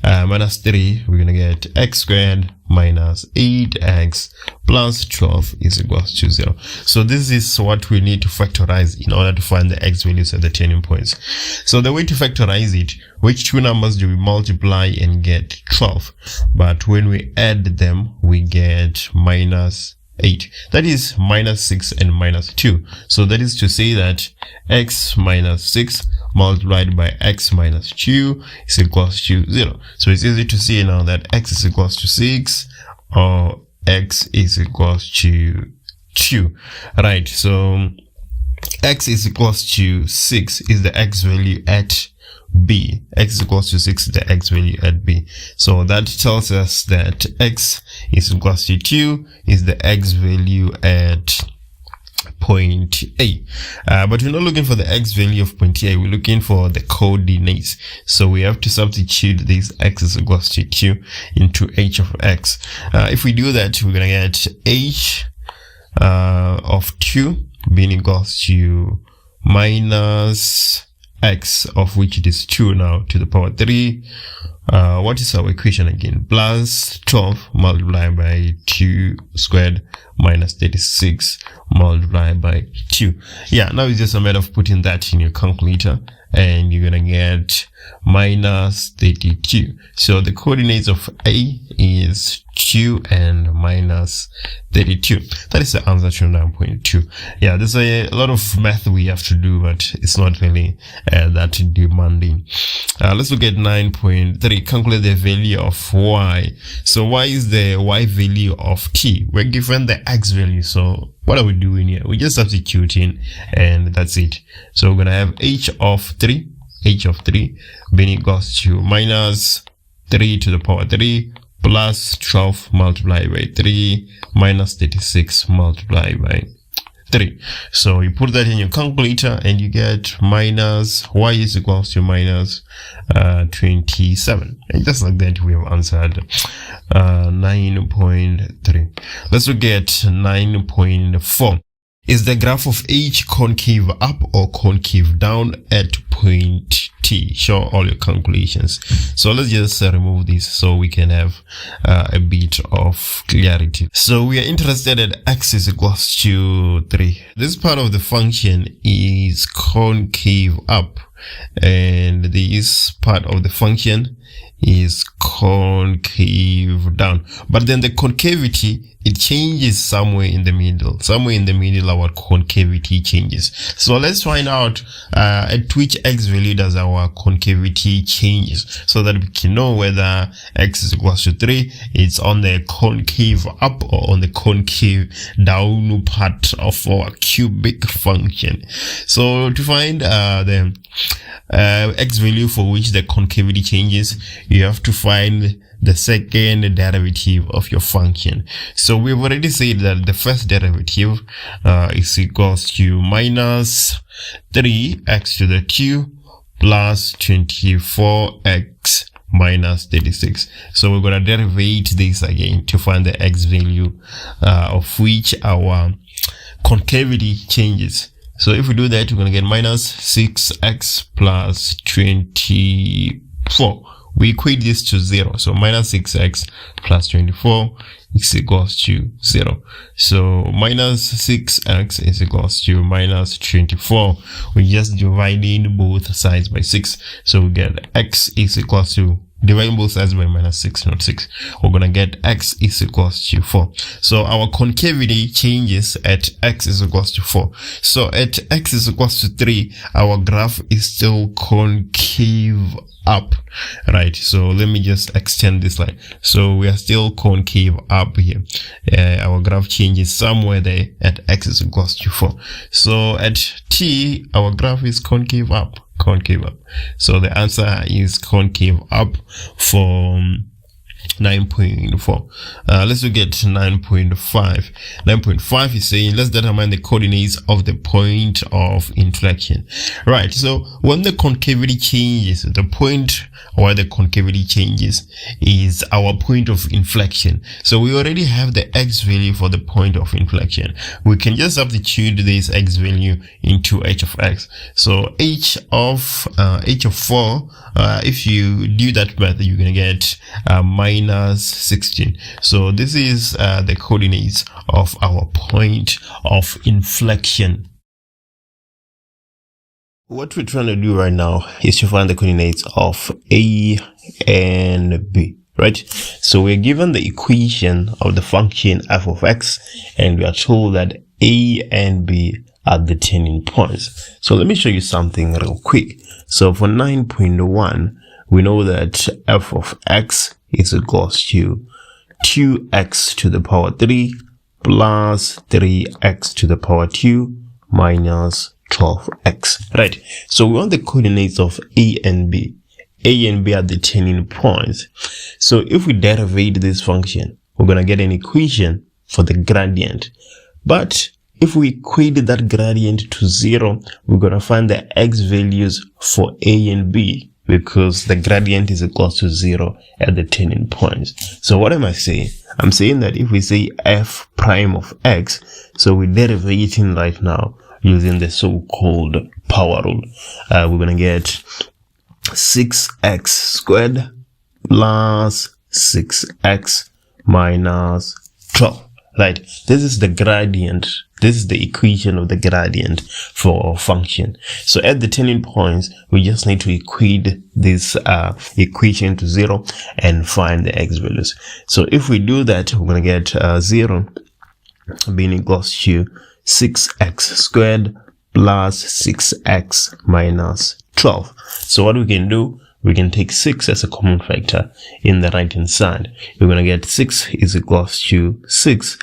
minus 3. We're going to get x squared minus 8x plus 12 is equals to 0. So this is what we need to factorize in order to find the x values at the turning points. So the way to factorize it, which two numbers do we multiply and get 12? But when we add them, we get minus 8. That is minus 6 and minus 2. So that is to say that x minus 6 multiplied by x minus 2 is equals to 0. So it's easy to see now that x is equals to 6 or x is equals to 2. Right, so x is equals to 6 is the x value at B. X is equals to 6 is the x value at B. So that tells us that x is equals to 2 is the x value at point A. But we're not looking for the x value of point A. We're looking for the coordinates. So we have to substitute this x is equals to 2 into h of x. If we do that, we're going to get h of 2 being equals to minus x, of which it is 2 now, to the power 3. What is our equation again? Plus 12 multiplied by 2 squared minus 36 multiplied by 2. Yeah, now it's just a matter of putting that in your calculator, and you're gonna get minus 32. So the coordinates of A is 2 and minus 32. That is the answer to 9.2. Yeah, there's a lot of math we have to do, but it's not really that demanding. Let's look at 9.3. Calculate the value of y. So y is the y value of t. We're given the x value. So what are we doing here? We're just substituting, and that's it. So we're gonna have h of 3 being equals to minus 3 to the power 3 plus 12 multiplied by 3 minus 36 multiplied by 3. So you put that in your calculator and you get minus y is equals to minus 27. And just like that, we have answered 9.3. Let's look at 9.4. Is the graph of h concave up or concave down at point T? Show all your calculations. So let's just remove this so we can have a bit of clarity. So we are interested at x is equals to 3. This part of the function is concave up, and this part of the function is concave down, but then the concavity, it changes somewhere in the middle. Somewhere in the middle, our concavity changes. So let's find out at which x value does our concavity changes, so that we can know whether x is equals to 3, it's on the concave up or on the concave down part of our cubic function. So to find the x value for which the concavity changes, you have to find the second derivative of your function. So we've already said that the first derivative is equals to minus 3x to the 2 plus 24x minus 36. So we're going to derivate this again to find the x value of which our concavity changes. So if we do that, we're going to get minus 6x plus 24. We equate this to 0. So minus 6x plus 24 is equals to 0. So minus 6x is equals to minus 24. We're just dividing both sides by 6. So we get x is equals to, dividing both sides by minus 6, not 6. We're going to get x is equals to 4. So our concavity changes at x is equals to 4. So at x is equals to 3, our graph is still concave up, right? So let me just extend this line. So we are still concave up here. Our graph changes somewhere there at x is equals to 4. So at t, our graph is concave up. So the answer is concave up for 9.4. Let's look at 9.5. 9.5 is saying let's determine the coordinates of the point of inflection. Right, so when the concavity changes, the point where the concavity changes is our point of inflection. So we already have the x value for the point of inflection. We can just substitute this x value into h of x. So h of 4, if you do that method, you're gonna get minus 16. So this is the coordinates of our point of inflection. What we're trying to do right now is to find the coordinates of A and B, right? So we're given the equation of the function f of x, and we are told that A and B are the turning points. So let me show you something real quick. So for 9.1, we know that f of x is equals to 2x to the power 3 plus 3x to the power 2 minus 12x, right? So we want the coordinates of A and B. A and B are the turning points. So if we derivate this function, we're going to get an equation for the gradient. But if we equate that gradient to 0, we're going to find the x values for A and B, because the gradient is equal to 0 at the turning points. So what am I saying? I'm saying that if we say f prime of x, so we're derivating right now using the so-called power rule. We're going to get 6x squared plus 6x minus 12. Right, this is the gradient. This is the equation of the gradient for our function. So at the turning points, we just need to equate this equation to 0 and find the x values. So if we do that, we're going to get 0 being equals to 6x squared plus 6x minus 12. So what we can do, we can take 6 as a common factor in the right hand side. We're going to get 6 is equals to 6.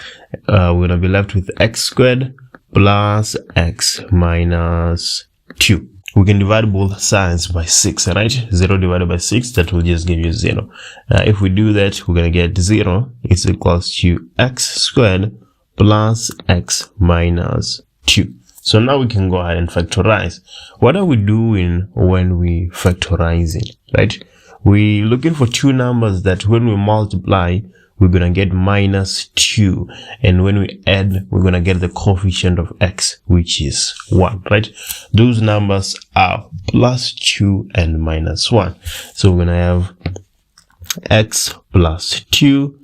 We're going to be left with x squared plus x minus 2. We can divide both sides by 6, right? 0 divided by 6, that will just give you 0. If we do that, we're going to get 0 is equals to x squared plus x minus 2. So now we can go ahead and factorize. What are we doing when we factorizing, right? We're looking for two numbers that when we multiply, we're going to get minus 2. And when we add, we're going to get the coefficient of x, which is 1, right? Those numbers are plus 2 and minus 1. So we're going to have x plus 2,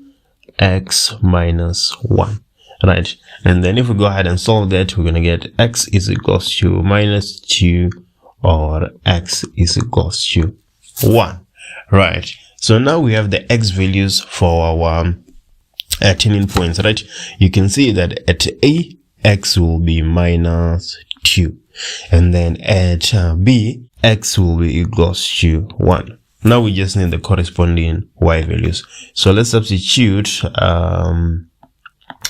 x minus 1. Right, and then if we go ahead and solve that, we're going to get x is equals to minus 2 or x is equals to 1. Right, So now we have the x values for our turning points, right? You can see that at A, x will be minus 2. And then at B, x will be equals to 1. Now we just need the corresponding y values. So let's substitute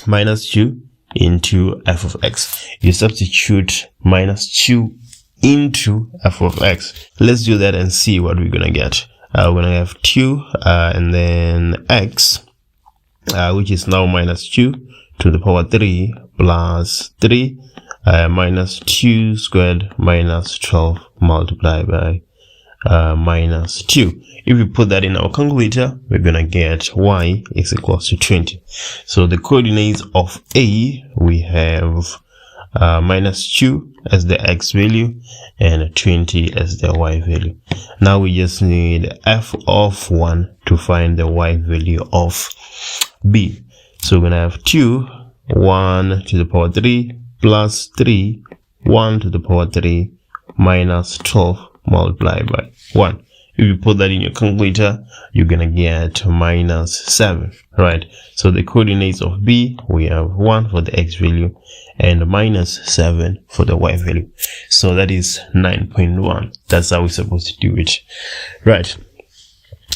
minus 2 into f of x. You substitute minus 2 into f of x. Let's do that and see what we're gonna get. We're gonna have 2 and then x, which is now minus 2 to the power 3 plus 3 minus 2 squared minus 12 multiplied by minus 2. If we put that in our calculator, we're gonna get y is equals to 20. So the coordinates of A, we have minus 2 as the x value and 20 as the y value. Now we just need f of 1 to find the y value of B. So we're gonna have 2, 1 to the power 3 plus 3, 1 to the power 3 minus 12 multiplied by 1. If you put that in your calculator, you're gonna get minus 7, right? So the coordinates of B, we have 1 for the x value and minus 7 for the y value. So that is 9.1. That's how we're supposed to do it, right?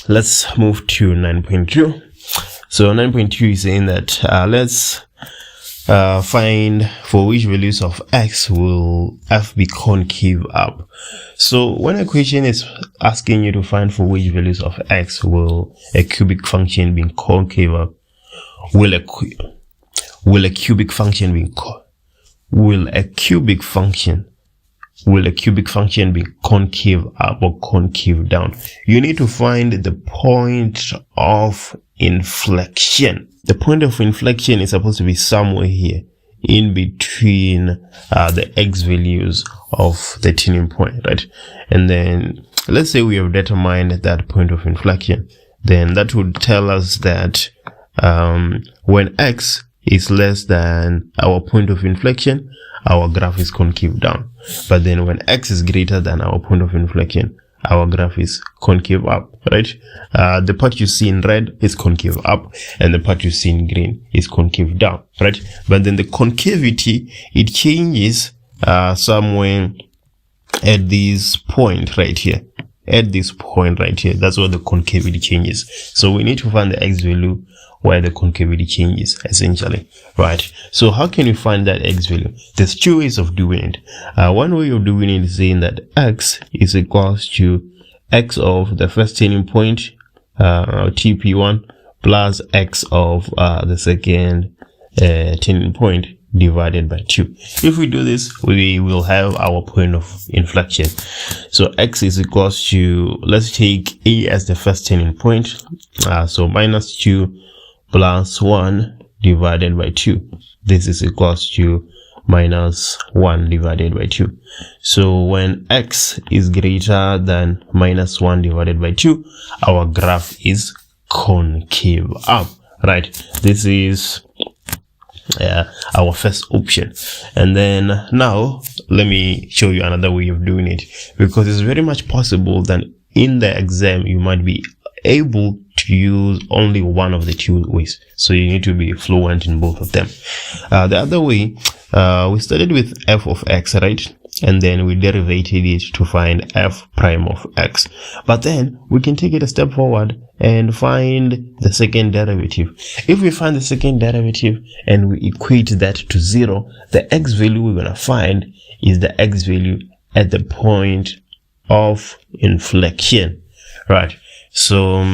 Let's move to 9.2. So 9.2 is saying that let's find for which values of x will f be concave up. So when a question is asking you to find for which values of x will a cubic function be concave up, will a cubic function be concave up or concave down, you need to find the point of inflection. The point of inflection is supposed to be somewhere here in between the x values of the turning point, right? And then let's say we have determined that point of inflection, then that would tell us that when x is less than our point of inflection, our graph is concave down. But then when x is greater than our point of inflection, our graph is concave up, right? The part you see in red is concave up and the part you see in green is concave down, right? But then the concavity, it changes somewhere at this point right here. At this point right here, that's where the concavity changes. So we need to find the x value where the concavity changes, essentially, right? So how can you find that x value? There's two ways of doing it. One way of doing it is saying that x is equals to x of the first turning point, TP1, plus x of the second turning point divided by 2. If we do this, we will have our point of inflection. So x is equals to, let's take A as the first turning point, so minus 2 plus 1 divided by 2. This is equals to minus 1 divided by 2. So when x is greater than minus 1 divided by 2, our graph is concave up, right? This is our first option. And then now let me show you another way of doing it, because it's very much possible that in the exam you might be able to use only one of the two ways, so you need to be fluent in both of them. The other way, we started with f of x, right? And then we derivated it to find f prime of x. But then we can take it a step forward and find the second derivative. If we find the second derivative and we equate that to 0, the x value we're gonna find is the x value at the point of inflection, right? So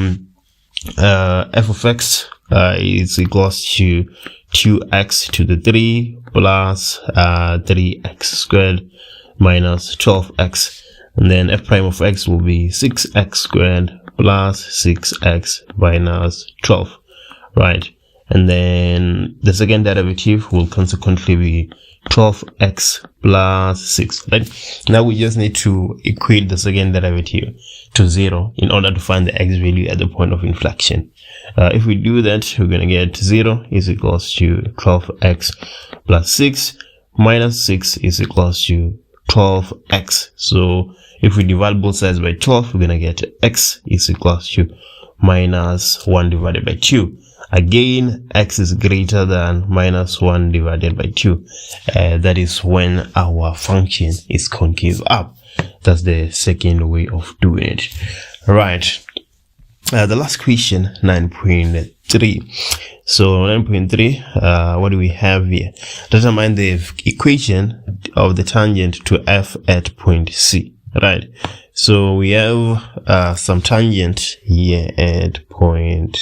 f of x is equals to 2x to the 3 plus 3x squared minus 12x, and then f prime of x will be 6x squared plus 6x minus 12, right? And then the second derivative will consequently be 12x plus 6, right? Now we just need to equate the second derivative to 0 in order to find the x value at the point of inflection. If we do that, we're going to get 0 is equals to 12x plus 6 minus 6 is equals to 12x. So if we divide both sides by 12, we're going to get x is equals to minus 1 divided by 2. Again, x is greater than minus 1 divided by 2. That is when our function is concave up. That's the second way of doing it. Right. The last question, 9.3. So 9.3, what do we have here? Determine the equation of the tangent to f at point C. Right. So we have some tangent here at point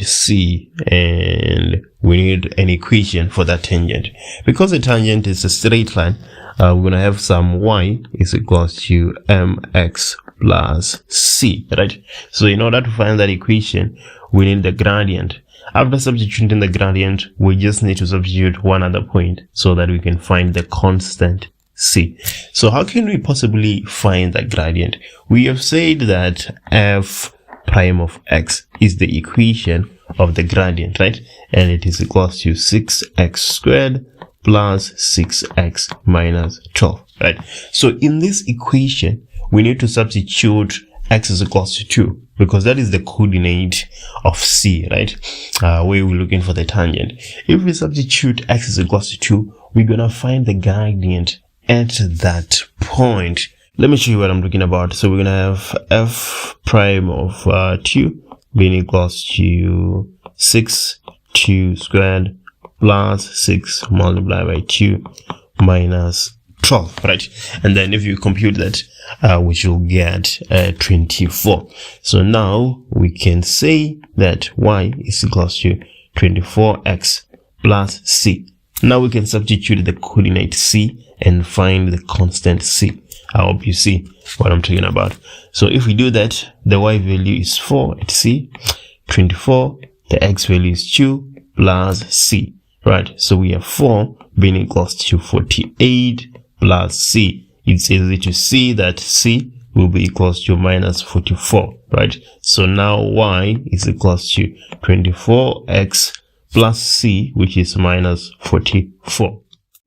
C, and we need an equation for that tangent. Because the tangent is a straight line, we're going to have some y is equals to mx plus c, right? So in order to find that equation, we need the gradient. After substituting the gradient, we just need to substitute one other point so that we can find the constant c. So how can we possibly find the gradient? We have said that f prime of x is the equation of the gradient, right? And it is equals to 6x squared plus 6x minus 12, right? So in this equation, we need to substitute x is equals to 2, because that is the coordinate of c, right? Where we're looking for the tangent. If we substitute x is equals to 2, we're gonna find the gradient at that point. Let me show you what I'm talking about. So we're gonna have f prime of 2 being equals to 6 squared plus 6 multiplied by 2 minus 12, right? And then if you compute that, we should get 24. So now we can say that y is equals to 24x plus c. Now we can substitute the coordinate c and find the constant c. I hope you see what I'm talking about. So if we do that, the y value is 4 at c, 24, the x value is 2 plus c, right? So we have 4 being equals to 48 plus c. It's easy to see that c will be equals to minus 44, right? So now y is equals to 24x plus c, which is minus 44.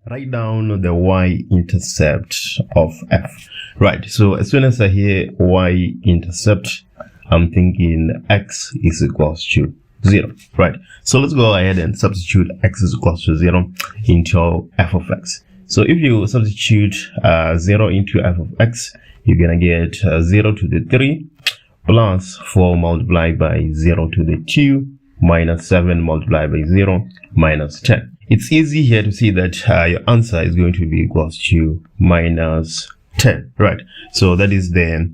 Write down the y-intercept of f. Right, so as soon as I hear y-intercept, I'm thinking x is equals to 0, right? So let's go ahead and substitute x is equals to 0 into f of x. So if you substitute 0 into f of x, you're gonna get 0 to the 3 plus 4 multiplied by 0 to the 2 minus 7 multiplied by 0 minus 10. It's easy here to see that your answer is going to be equals to minus 10, right? So that is the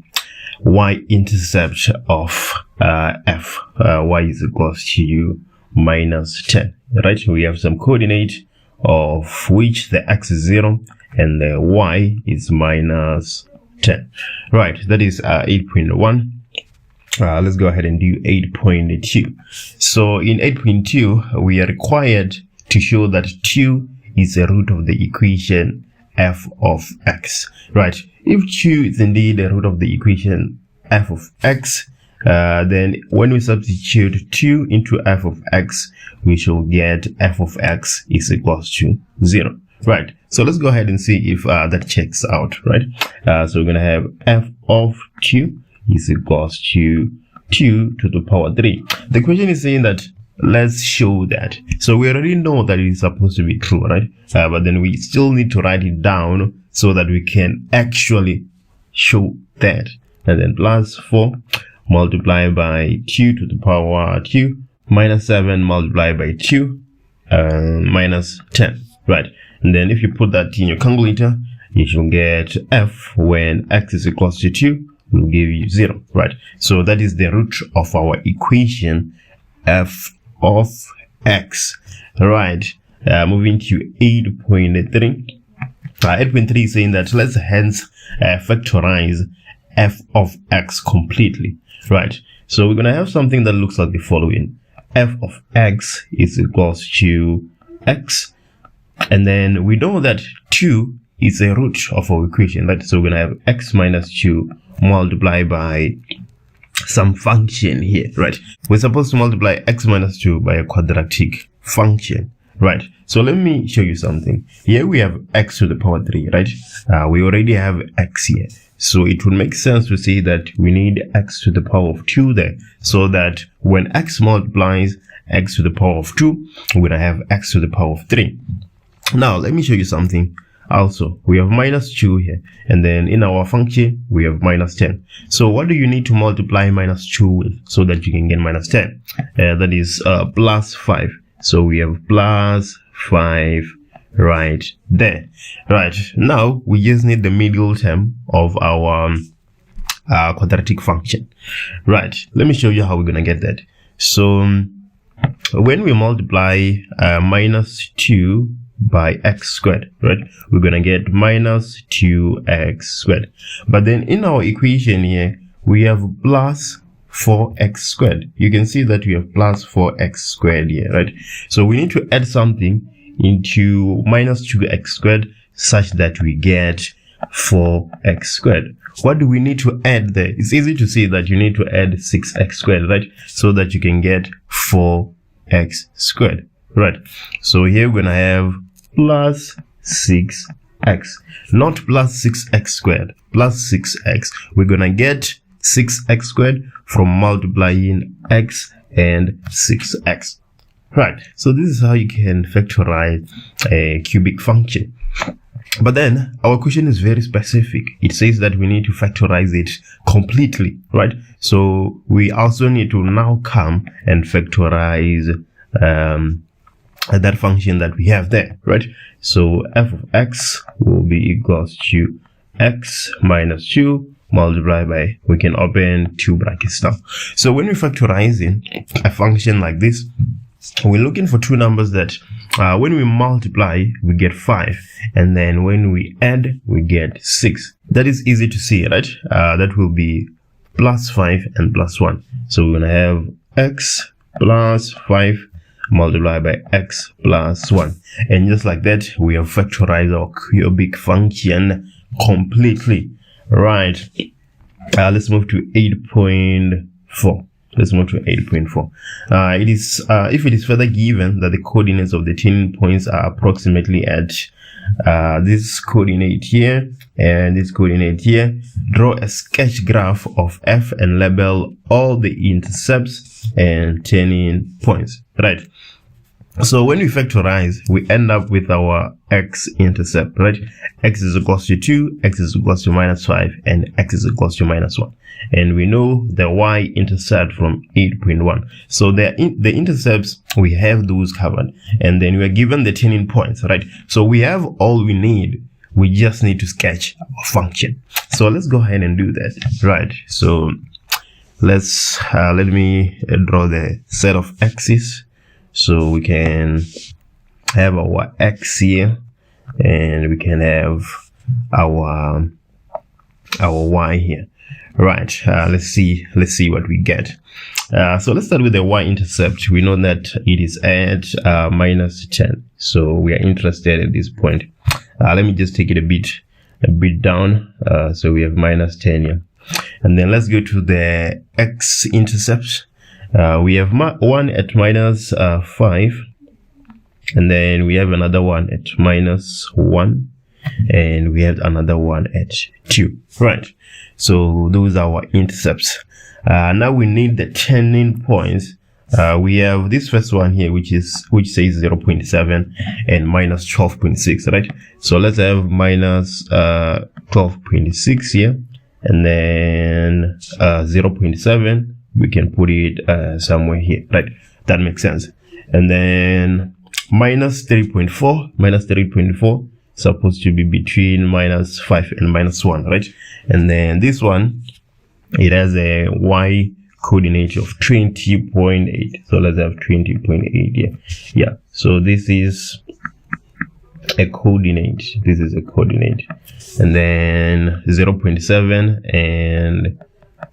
y-intercept of f. Y is equals to minus 10, right? We have some coordinate of which the x is 0 and the y is minus 10, right? That is 8.1. Let's go ahead and do 8.2. So in 8.2, we are required to show that 2 is the root of the equation f of x, right? If 2 is indeed the root of the equation f of x, then when we substitute 2 into f of x, we shall get f of x is equals to 0, right? So let's go ahead and see if that checks out, right? So we're going to have f of 2 is equals to 2 to the power 3. The question is saying that let's show that. So we already know that it is supposed to be true, right? But then we still need to write it down so that we can actually show that. And then plus 4 multiplied by 2 to the power 2 minus 7 multiplied by 2 minus 10, right? And then if you put that in your calculator, you should get f when x is equals to 2 will give you 0, right? So that is the root of our equation f of x, right? Moving to 8.3. 8.3 is saying that let's hence factorize f of x completely, right? So we're going to have something that looks like the following. F of x is equals to x, and then we know that 2 is a root of our equation, right? So we're going to have x minus 2 multiplied by some function here, right? We're supposed to multiply x minus 2 by a quadratic function, right? So let me show you something. Here we have x to the power 3, right? We already have x here. So it would make sense to say that we need x to the power of 2 there, so that when x multiplies x to the power of 2, we're going to have x to the power of 3. Now, let me show you something. Also, we have minus 2 here, and then in our function, we have minus 10. So what do you need to multiply minus 2 with so that you can get minus 10? That is plus 5. So we have plus 5 right there. Right, now we just need the middle term of our quadratic function. Right, let me show you how we're going to get that. So when we multiply minus 2 by x squared, right, we're gonna get minus 2x squared. But then in our equation here, we have plus 4x squared. You can see that we have plus 4x squared here, right? So we need to add something into minus 2x squared such that we get 4x squared. What do we need to add there? It's easy to see that you need to add 6x squared, right? So that you can get 4x squared, right? So here we're gonna have plus 6x, not plus 6x squared, plus 6x. We're gonna get 6x squared from multiplying x and 6x. Right, so this is how you can factorize a cubic function. But then our question is very specific. It says that we need to factorize it completely, right? So we also need to now come and factorize that function that we have there, right? So f of x will be equals to x minus 2 multiplied by, we can open 2 brackets now. So when we're factorizing a function like this, we're looking for two numbers that when we multiply we get 5, and then when we add we get 6. That is easy to see, right? That will be plus 5 and plus 1. So we're gonna have x plus 5 multiplied by x plus 1, and just like that we have factorized our cubic function completely. Right, let's move to 8.4. Let's move to 8.4. It is if it is further given that the coordinates of the turning points are approximately at this coordinate here and this coordinate here, draw a sketch graph of f and label all the intercepts and turning points. Right, so when we factorize we end up with our x-intercept, right? X is equals to 2, x is equals to minus 5, and x is equals to minus 1. And we know the y-intercept from 8.1. So the intercepts, we have those covered, and then we are given the turning points, right? So we have all we need. We just need to sketch our function. So let's go ahead and do that. Right, so let's let me draw the set of x's. So we can have our x here, and we can have our y here. Right, let's see what we get. So let's start with the y-intercept. We know that it is at minus 10. So we are interested at this point. Let me just take it a bit down. So we have minus 10 here. And then let's go to the x-intercept. We have one at minus 5. And then we have another one at minus 1. And we have another one at 2. Right. So those are our intercepts. Now we need the turning points. We have this first one here, which says 0.7 and minus 12.6, right? So let's have minus 12.6 here, and then 0.7. We can put it somewhere here, right? That makes sense. And then minus 3.4, supposed to be between minus 5 and minus 1, right? And then this one, it has a y coordinate of 20.8. So let's have 20.8 here. Yeah, so this is a coordinate. This is a coordinate. And then 0.7 and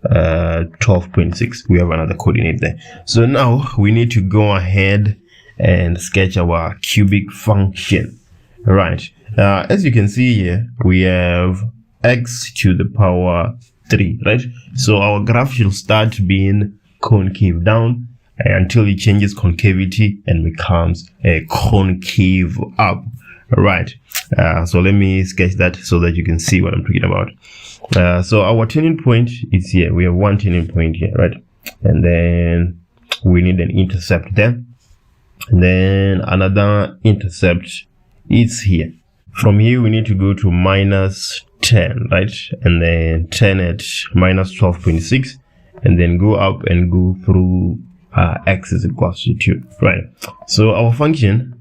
12.6. We have another coordinate there. So now we need to go ahead and sketch our cubic function. Right. As you can see here, we have x to the power 3, right? So our graph should start being concave down until it changes concavity and becomes a concave up. Right. So let me sketch that so that you can see what I'm talking about. So our turning point is here. We have one turning point here, right? And then we need an intercept there. And then another intercept is here. From here, we need to go to minus 10, right? And then 10 at minus 12.6. And then go up and go through x is equals to 2, right? So our function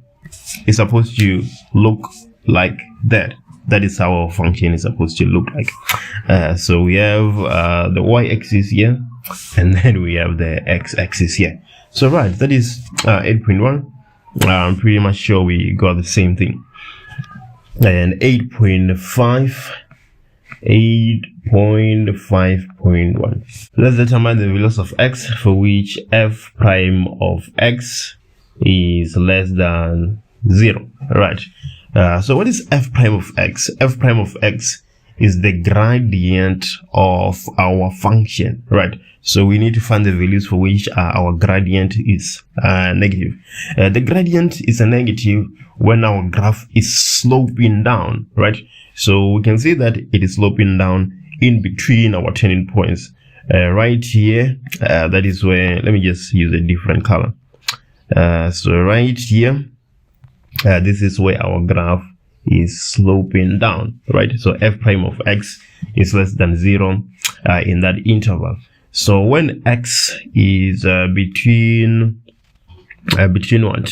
is supposed to look like that. That is how our function is supposed to look like. So we have the y-axis here, and then we have the x-axis here. So right, that is 8.1. I'm pretty much sure we got the same thing. And 8.5. 8.5.1. Let's determine the values of x for which f prime of x is less than 0. Right. So what is f prime of x? F prime of x is the gradient of our function, right? So we need to find the values for which our gradient is negative. The gradient is a negative when our graph is sloping down, right? So we can see that it is sloping down in between our turning points. Right here, that is where, let me just use a different color. So right here, this is where our graph is sloping down, right? So f prime of x is less than 0 in that interval. So when x is between what?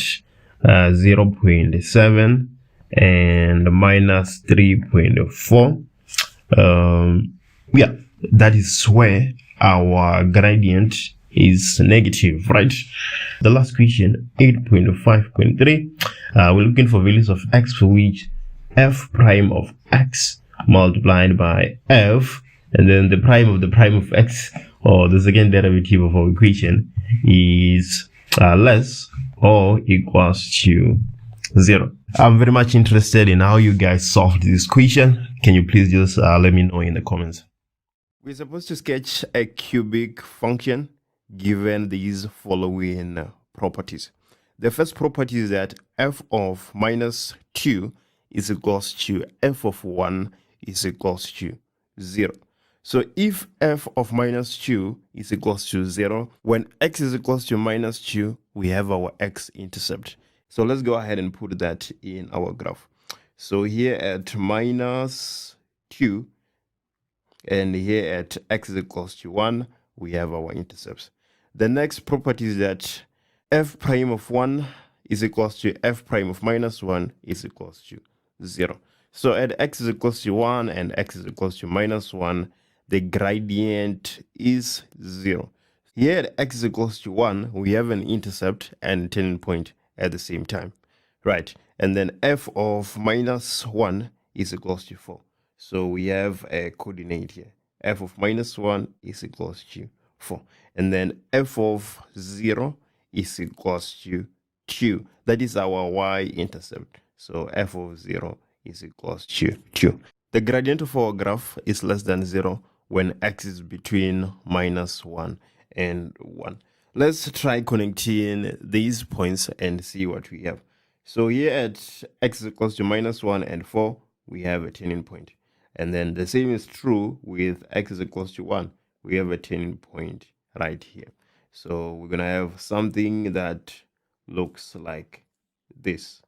0.7 and minus 3.4, yeah, that is where our gradient is negative, right? The last question, 8.5.3, we're looking for values of x for which f prime of x multiplied by f, and then the prime of x, or the second derivative of our equation, is less or equals to 0. I'm very much interested in how you guys solved this question. Can you please just let me know in the comments? We're supposed to sketch a cubic function given these following properties. The first property is that f of minus 2 is equals to f of 1 is equals to 0. So if f of minus 2 is equals to 0, when x is equals to minus 2, we have our x-intercept. So let's go ahead and put that in our graph. So here at minus 2, and here at x is equals to 1, we have our intercepts. The next property is that f prime of 1 is equals to f prime of minus 1 is equals to 0. So at x is equals to 1 and x is equals to minus 1, the gradient is 0. Here at x is equals to 1, we have an intercept and turning point at the same time, right? And then f of minus 1 is equals to 4. So we have a coordinate here. F of minus 1 is equals to 4. And then f of 0 is equals to 2. That is our y-intercept. So f of 0 is equals to 2. The gradient of our graph is less than 0 when x is between minus 1 and 1. Let's try connecting these points and see what we have. So here at x is equals to minus 1 and 4, we have a turning point. And then the same is true with x is equals to 1. We have a turning point right here. So we're going to have something that looks like this.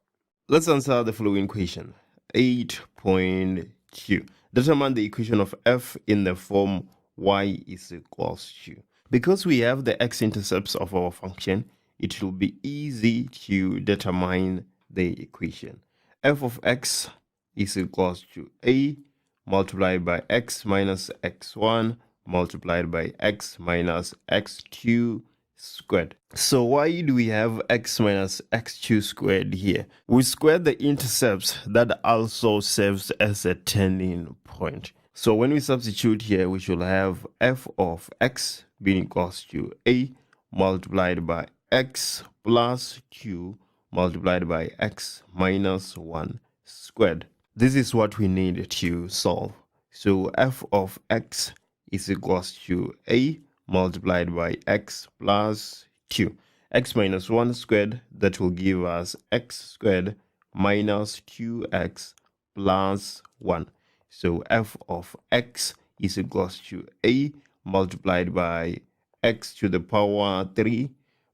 Let's answer the following question. 8.2. Determine the equation of f in the form y is equals to. Because we have the x-intercepts of our function, it will be easy to determine the equation. F of x is equals to a multiplied by x minus x1 multiplied by x minus x2 squared. So why do we have x minus x2 squared here? We squared the intercepts, that also serves as a turning point. So when we substitute here, we should have f of x being equals to a multiplied by x plus 2 multiplied by x minus 1 squared. This is what we need to solve. So f of x is equals to a multiplied by x plus 2. X minus 1 squared, that will give us x squared minus 2x plus 1. So f of x is equals to a multiplied by x to the power 3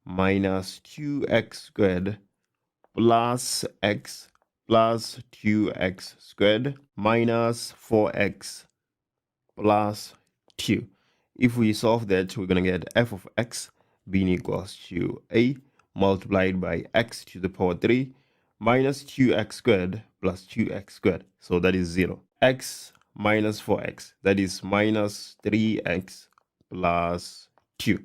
minus 2x squared plus x plus 2x squared minus 4x plus 2. If we solve that, we're going to get f of x being equals to a multiplied by x to the power 3 minus 2x squared plus 2x squared. So that is 0. X minus 4x, that is minus 3x plus 2.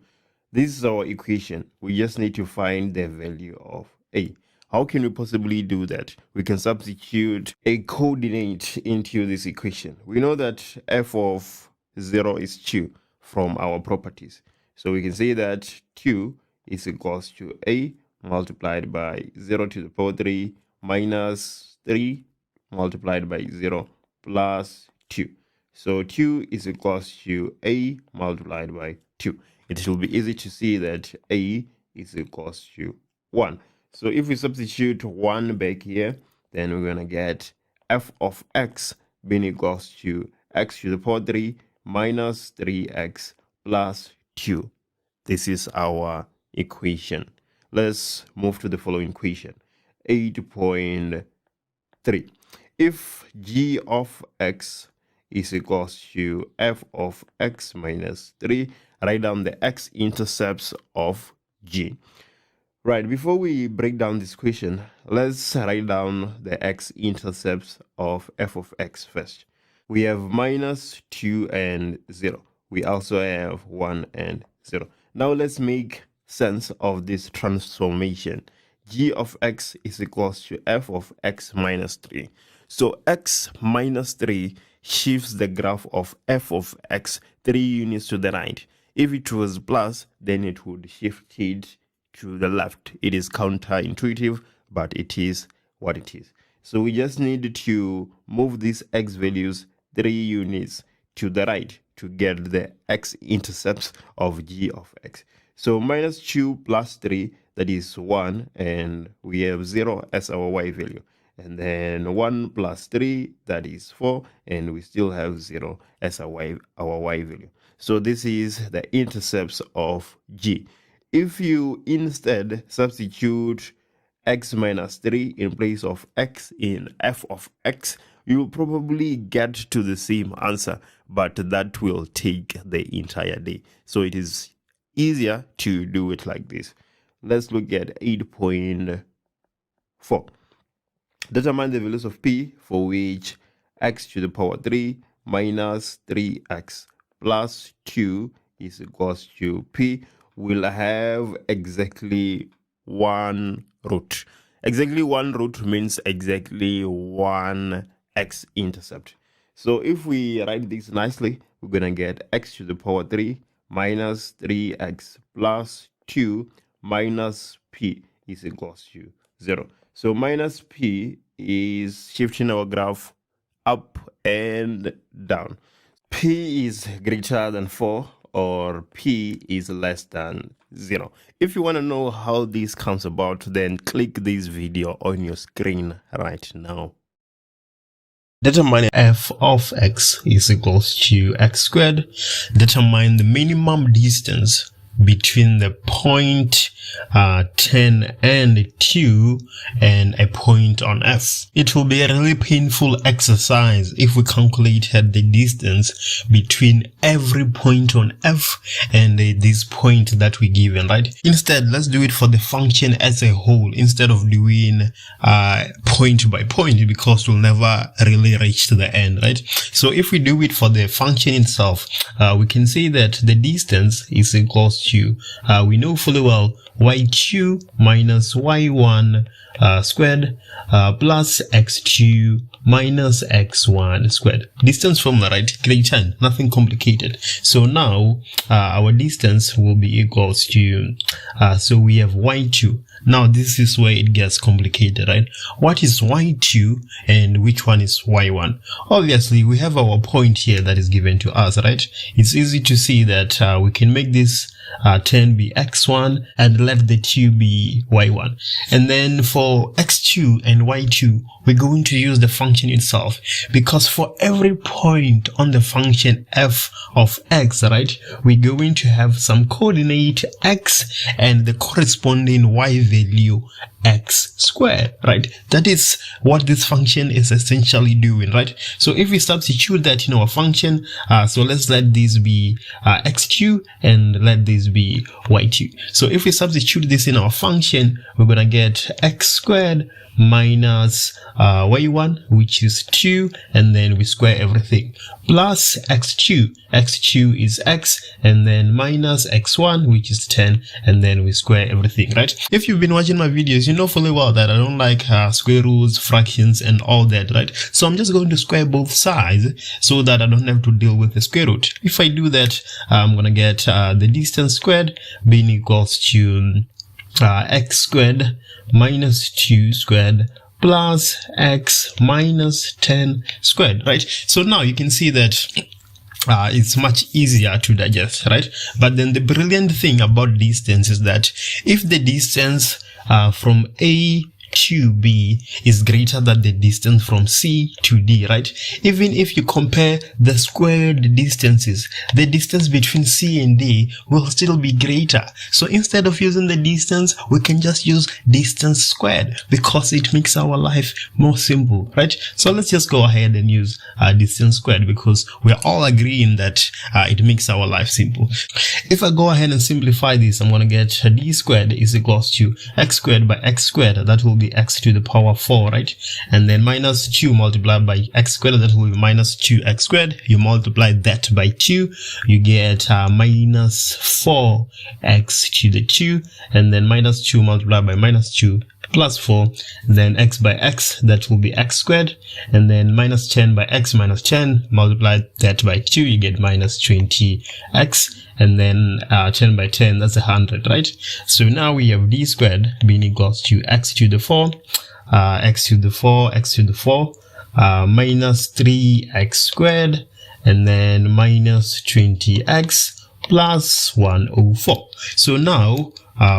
This is our equation. We just need to find the value of a. How can we possibly do that? We can substitute a coordinate into this equation. We know that f of 0 is 2 from our properties. So we can say that 2 is equals to a multiplied by 0 to the power 3 minus 3 multiplied by 0 plus 2. So 2 is equals to a multiplied by 2. It will be easy to see that a is equals to 1. So if we substitute 1 back here, then we're going to get f of x being equals to x to the power 3 minus 3x plus 2. This is our equation. Let's move to the following equation. 8.3. If g of x is equals to f of x minus 3, write down the x-intercepts of g. Right, before we break down this equation, let's write down the x-intercepts of f of x first. We have minus 2 and 0. We also have 1 and 0. Now let's make sense of this transformation. G of x is equals to f of x minus 3. So x minus 3 shifts the graph of f of x 3 units to the right. If it was plus, then it would shift it to the left. It is counterintuitive, but it is what it is. So we just need to move these x values 3 units to the right to get the x-intercepts of g of x. So minus 2 plus 3, that is 1, and we have 0 as our y value. And then 1 plus 3, that is 4, and we still have 0 as our y value. So this is the intercepts of g. If you instead substitute x minus 3 in place of x in f of x, you will probably get to the same answer, but that will take the entire day. So it is easier to do it like this. Let's look at 8.4. Determine the values of p for which x to the power 3 minus 3x plus 2 is equals to p will have exactly 1 root. Exactly 1 root means exactly 1 x-intercept. So if we write this nicely, we're going to get x to the power 3 minus 3x plus 2 minus p is equals to 0. So minus p is shifting our graph up and down. P is greater than 4 or p is less than 0. If you want to know how this comes about, then click this video on your screen right now. Determine f of x is equals to x squared. Determine the minimum distance between the point 10 and 2 and a point on f. It will be a really painful exercise if we calculated the distance between every point on f and this point that we given, right? Instead, let's do it for the function as a whole instead of doing point by point, because we'll never really reach to the end, right? So if we do it for the function itself, we can say that the distance is equals to, we know fully well, y2 minus y1 squared plus x2 minus x1 squared. Distance formula, right? Grade 10, nothing complicated. So now our distance will be equals to, so we have y2. Now this is where it gets complicated, right? What is y2 and which one is y1? Obviously, we have our point here that is given to us, right? It's easy to see that we can make this 10 be x1 and let the 2 be y1. And then for x2 and y2, we're going to use the function itself, because for every point on the function f of x, right, we're going to have some coordinate x and the corresponding y value x squared, right? That is what this function is essentially doing, right? So if we substitute that in our function, so let's let this be x2 and let this be y2. So if we substitute this in our function, we're gonna get x squared minus y1, which is 2, and then we square everything, plus x2 is x, and then minus x1, which is 10, and then we square everything, right? If you've been watching my videos, you know fully well that I don't like square roots, fractions, and all that, right? So I'm just going to square both sides so that I don't have to deal with the square root. If I do that, I'm gonna get the distance squared being equals to x squared minus 2 squared plus x minus 10 squared, right? So now you can see that it's much easier to digest, right? But then the brilliant thing about distance is that if the distance from A to B is greater than the distance from C to D, right? Even if you compare the squared distances, the distance between C and D will still be greater. So instead of using the distance, we can just use distance squared because it makes our life more simple, right? So let's just go ahead and use distance squared because we're all agreeing that it makes our life simple. If I go ahead and simplify this, I'm going to get d squared is equals to x squared by x squared. That will be x to the power 4, right? And then minus 2 multiplied by x squared, that will be minus 2x squared. You multiply that by 2, you get minus 4x to the 2, and then minus 2 multiplied by minus 2 plus 4, then x by x, that will be x squared, and then minus 10 by x minus 10, multiply that by 2, you get minus 20x, and then 10 by 10, that's 100, right? So now we have d squared being equals to x to the 4, x to the 4, x to the 4, minus 3x squared, and then minus 20x plus 104. So now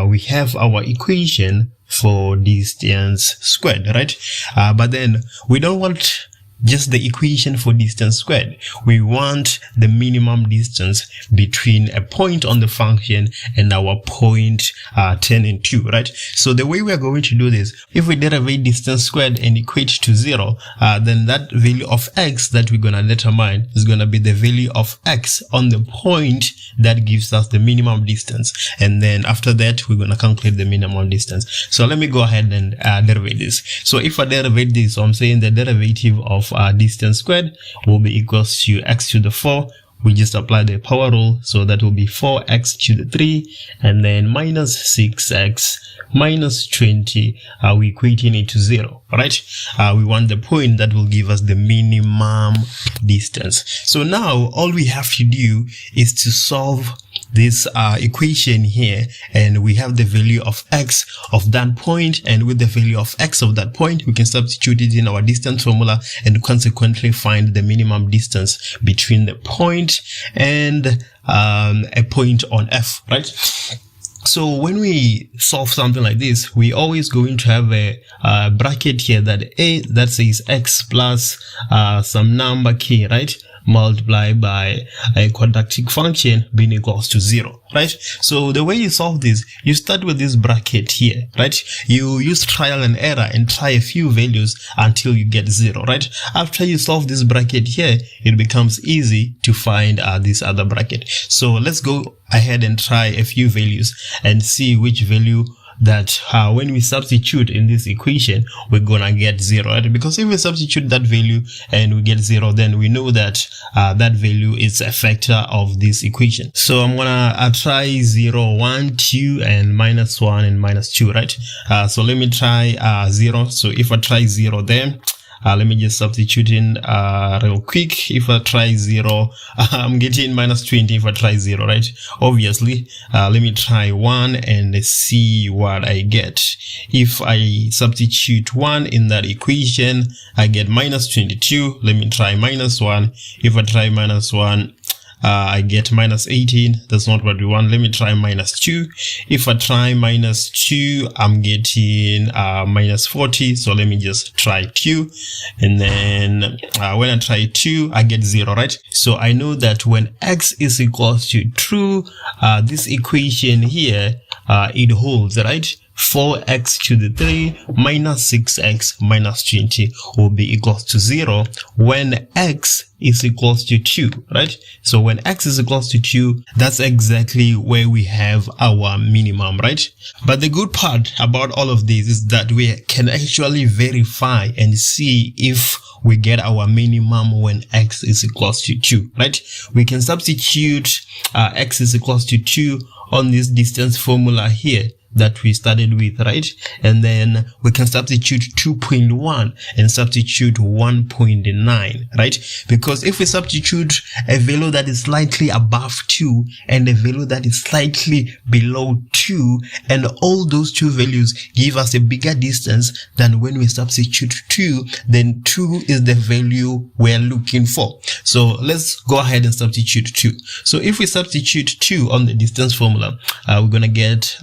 we have our equation for distance squared, right? But then we don't want just the equation for distance squared. We want the minimum distance between a point on the function and our point 10 and 2, right? So the way we are going to do this, if we derive distance squared and equate to 0, then that value of x that we're going to determine is going to be the value of x on the point that gives us the minimum distance. And then after that, we're going to calculate the minimum distance. So let me go ahead and derive this. So if I derive this, so I'm saying the derivative of distance squared will be equals to x to the 4. We just apply the power rule, so that will be 4x to the 3, and then minus 6x minus 20. We're equating it to 0, right? We want the point that will give us the minimum distance. So now all we have to do is to solve this equation here, and we have the value of x of that point, and with the value of x of that point, we can substitute it in our distance formula and consequently find the minimum distance between the point and a point on f, right? So when we solve something like this, we always going to have a bracket here that says x plus some number k, right? Multiplied by a quadratic function being equals to 0, right? So the way you solve this, you start with this bracket here, right? You use trial and error and try a few values until you get 0, right? After you solve this bracket here, it becomes easy to find this other bracket. So let's go ahead and try a few values and see which value that when we substitute in this equation, we're gonna get 0, right? Because if we substitute that value and we get 0, then we know that that value is a factor of this equation. So I'm gonna try 0, 1, 2, and minus 1 and minus 2, right? So let me try 0. So if I try 0 there, let me just substitute in real quick. If I try 0, I'm getting minus 20 if I try 0, right? Obviously, let me try 1 and see what I get. If I substitute 1 in that equation, I get minus 22. Let me try minus 1. If I try minus 1, I get minus 18. That's not what we want. Let me try minus 2. If I try minus 2, I'm getting minus 40. So let me just try 2. And then when I try 2, I get 0, right? So I know that when x is equals to true, this equation here, it holds, right? 4x to the 3 minus 6x minus 20 will be equals to 0 when x is equals to 2, right? So when x is equals to 2, that's exactly where we have our minimum, right? But the good part about all of this is that we can actually verify and see if we get our minimum when x is equals to 2, right? We can substitute x is equals to 2 on this distance formula here that we started with, right? And then we can substitute 2.1 and substitute 1.9, right? Because if we substitute a value that is slightly above 2 and a value that is slightly below 2, and all those two values give us a bigger distance than when we substitute 2, then 2 is the value we're looking for. So let's go ahead and substitute 2. So if we substitute 2 on the distance formula, we're gonna get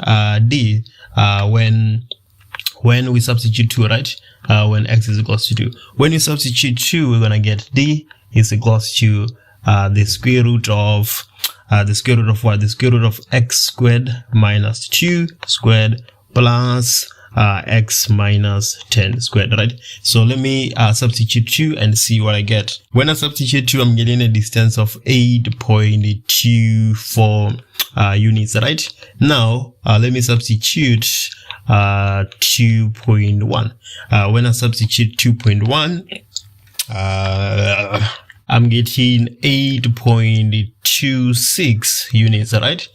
d when we substitute 2, right? When x is equals to 2. When you substitute 2, we're gonna get d is equals to the square root of what? The square root of x squared minus 2 squared plus x minus 10 squared, right? So let me substitute 2 and see what I get. When I substitute 2, I'm getting a distance of 8.24 units, right? Now let me substitute 2.1. When I substitute 2.1, I'm getting 8.26 units, right?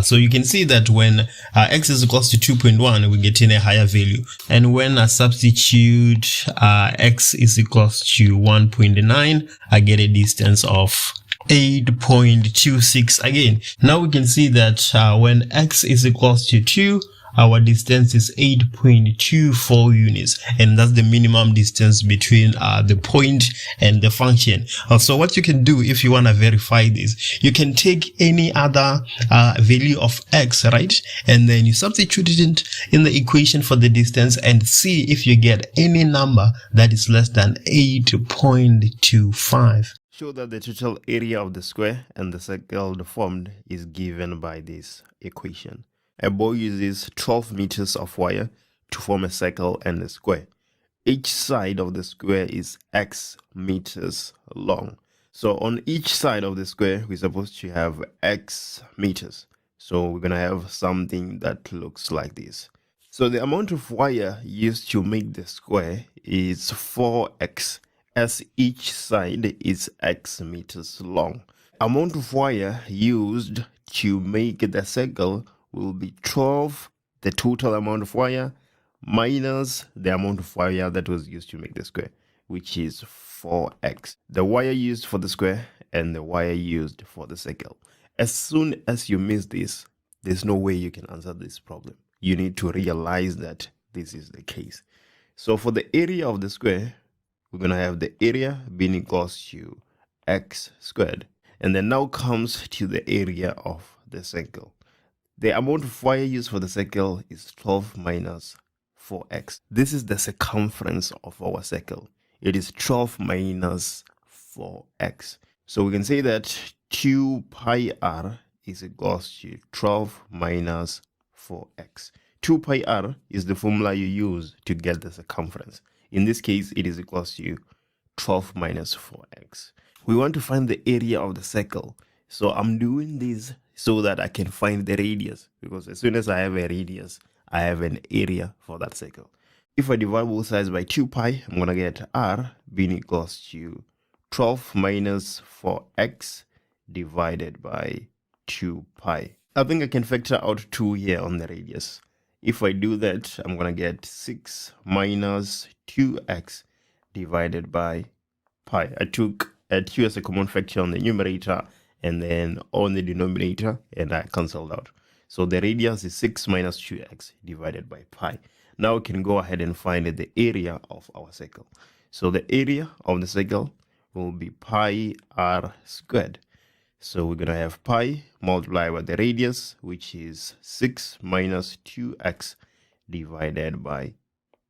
So you can see that when x is equals to 2.1, we're getting a higher value. And when I substitute x is equals to 1.9, I get a distance of 8.26 again. Now we can see that when x is equals to 2, our distance is 8.24 units, and that's the minimum distance between the point and the function. So what you can do if you want to verify this, you can take any other value of x, right? And then you substitute it in the equation for the distance and see if you get any number that is less than 8.25. Show that the total area of the square and the circle formed is given by this equation. A boy uses 12 meters of wire to form a circle and a square. Each side of the square is x meters long. So on each side of the square, we're supposed to have x meters. So we're going to have something that looks like this. So the amount of wire used to make the square is 4x, as each side is x meters long. Amount of wire used to make the circle will be 12, the total amount of wire, minus the amount of wire that was used to make the square, which is 4x. The wire used for the square and the wire used for the circle. As soon as you miss this, there's no way you can answer this problem. You need to realize that this is the case. So for the area of the square, we're going to have the area being equals to x squared. And then now comes to the area of the circle. The amount of wire used for the circle is 12 minus 4x. This is the circumference of our circle. It is 12 minus 4x. So we can say that 2 pi r is equals to 12 minus 4x. 2 pi r is the formula you use to get the circumference. In this case, it is equals to 12 minus 4x. We want to find the area of the circle. So I'm doing this so that I can find the radius, because as soon as I have a radius, I have an area for that circle. If I divide both sides by 2 pi, I'm going to get r being equals to 12 minus 4x divided by 2 pi. I think I can factor out 2 here on the radius. If I do that, I'm going to get 6 minus 2x divided by pi. I took 2 as a common factor on the numerator and then on the denominator, and I cancelled out. So the radius is 6 minus 2x divided by pi. Now we can go ahead and find the area of our circle. So the area of the circle will be pi r squared. So we're going to have pi multiplied by the radius, which is 6 minus 2x divided by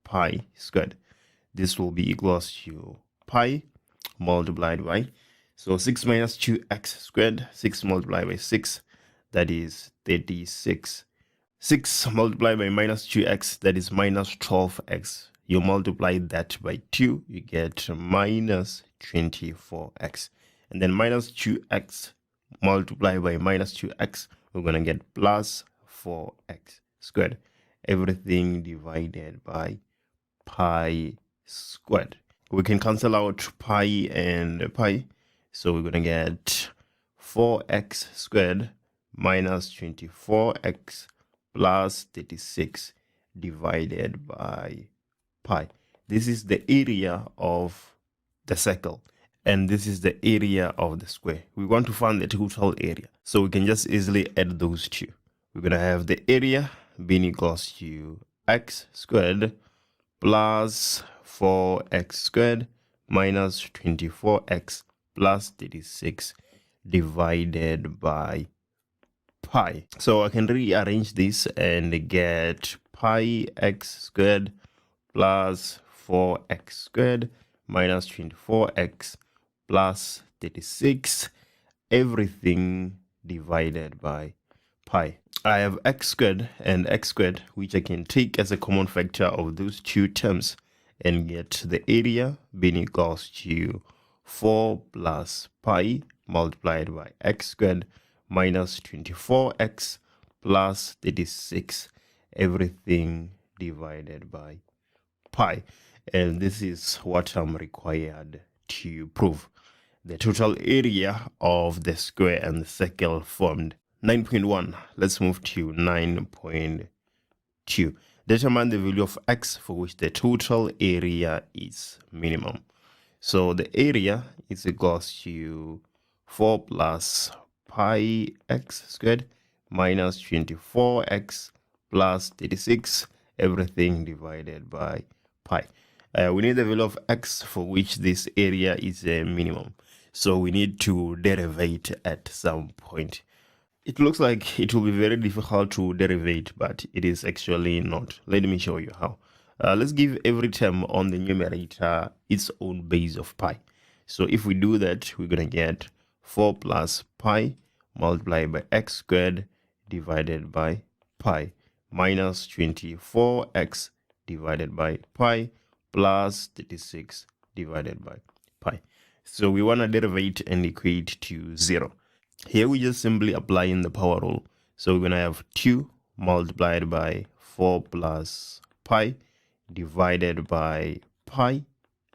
pi squared. This will be equals to pi multiplied by, so 6 minus 2x squared, 6 multiplied by 6, that is 36. 6 multiplied by minus 2x, that is minus 12x. You multiply that by 2, you get minus 24x. And then minus 2x multiplied by minus 2x, we're going to get plus 4x squared. Everything divided by pi squared. We can cancel out pi and pi. So we're going to get 4x squared minus 24x plus 36 divided by pi. This is the area of the circle, and this is the area of the square. We want to find the total area, so we can just easily add those two. We're going to have the area being equals to x squared plus 4x squared minus 24x plus 36 divided by pi. So I can rearrange this and get pi x squared plus 4x squared minus 24x plus 36, everything divided by pi. I have x squared and x squared, which I can take as a common factor of those two terms and get the area being equals to 4 plus pi multiplied by x squared minus 24x plus 36, everything divided by pi. And this is what I'm required to prove. The total area of the square and the circle formed. 9.1. Let's move to 9.2. Determine the value of x for which the total area is minimum. So the area is equals to 4 plus pi x squared minus 24x plus 36, everything divided by pi. We need the value of x for which this area is a minimum. So we need to derivate at some point. It looks like it will be very difficult to derivate, but it is actually not. Let me show you how. Let's give every term on the numerator its own base of pi. So if we do that, we're going to get 4 plus pi multiplied by x squared divided by pi minus 24x divided by pi plus 36 divided by pi. So we want to derivate and equate to 0. Here we just simply apply in the power rule. So we're going to have 2 multiplied by 4 plus pi divided by pi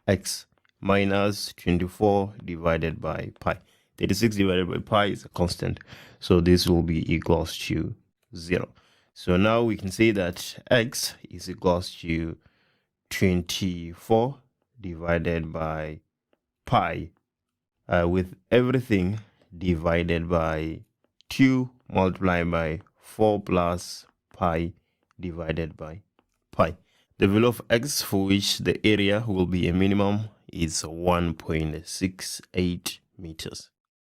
x minus 24 divided by pi. 36 divided by pi is a constant. So this will be equals to 0. So now we can say that x is equals to 24 divided by pi with everything divided by 2 multiplied by 4 plus pi divided by pi. The value of x for which the area will be a minimum is 1.68 meters.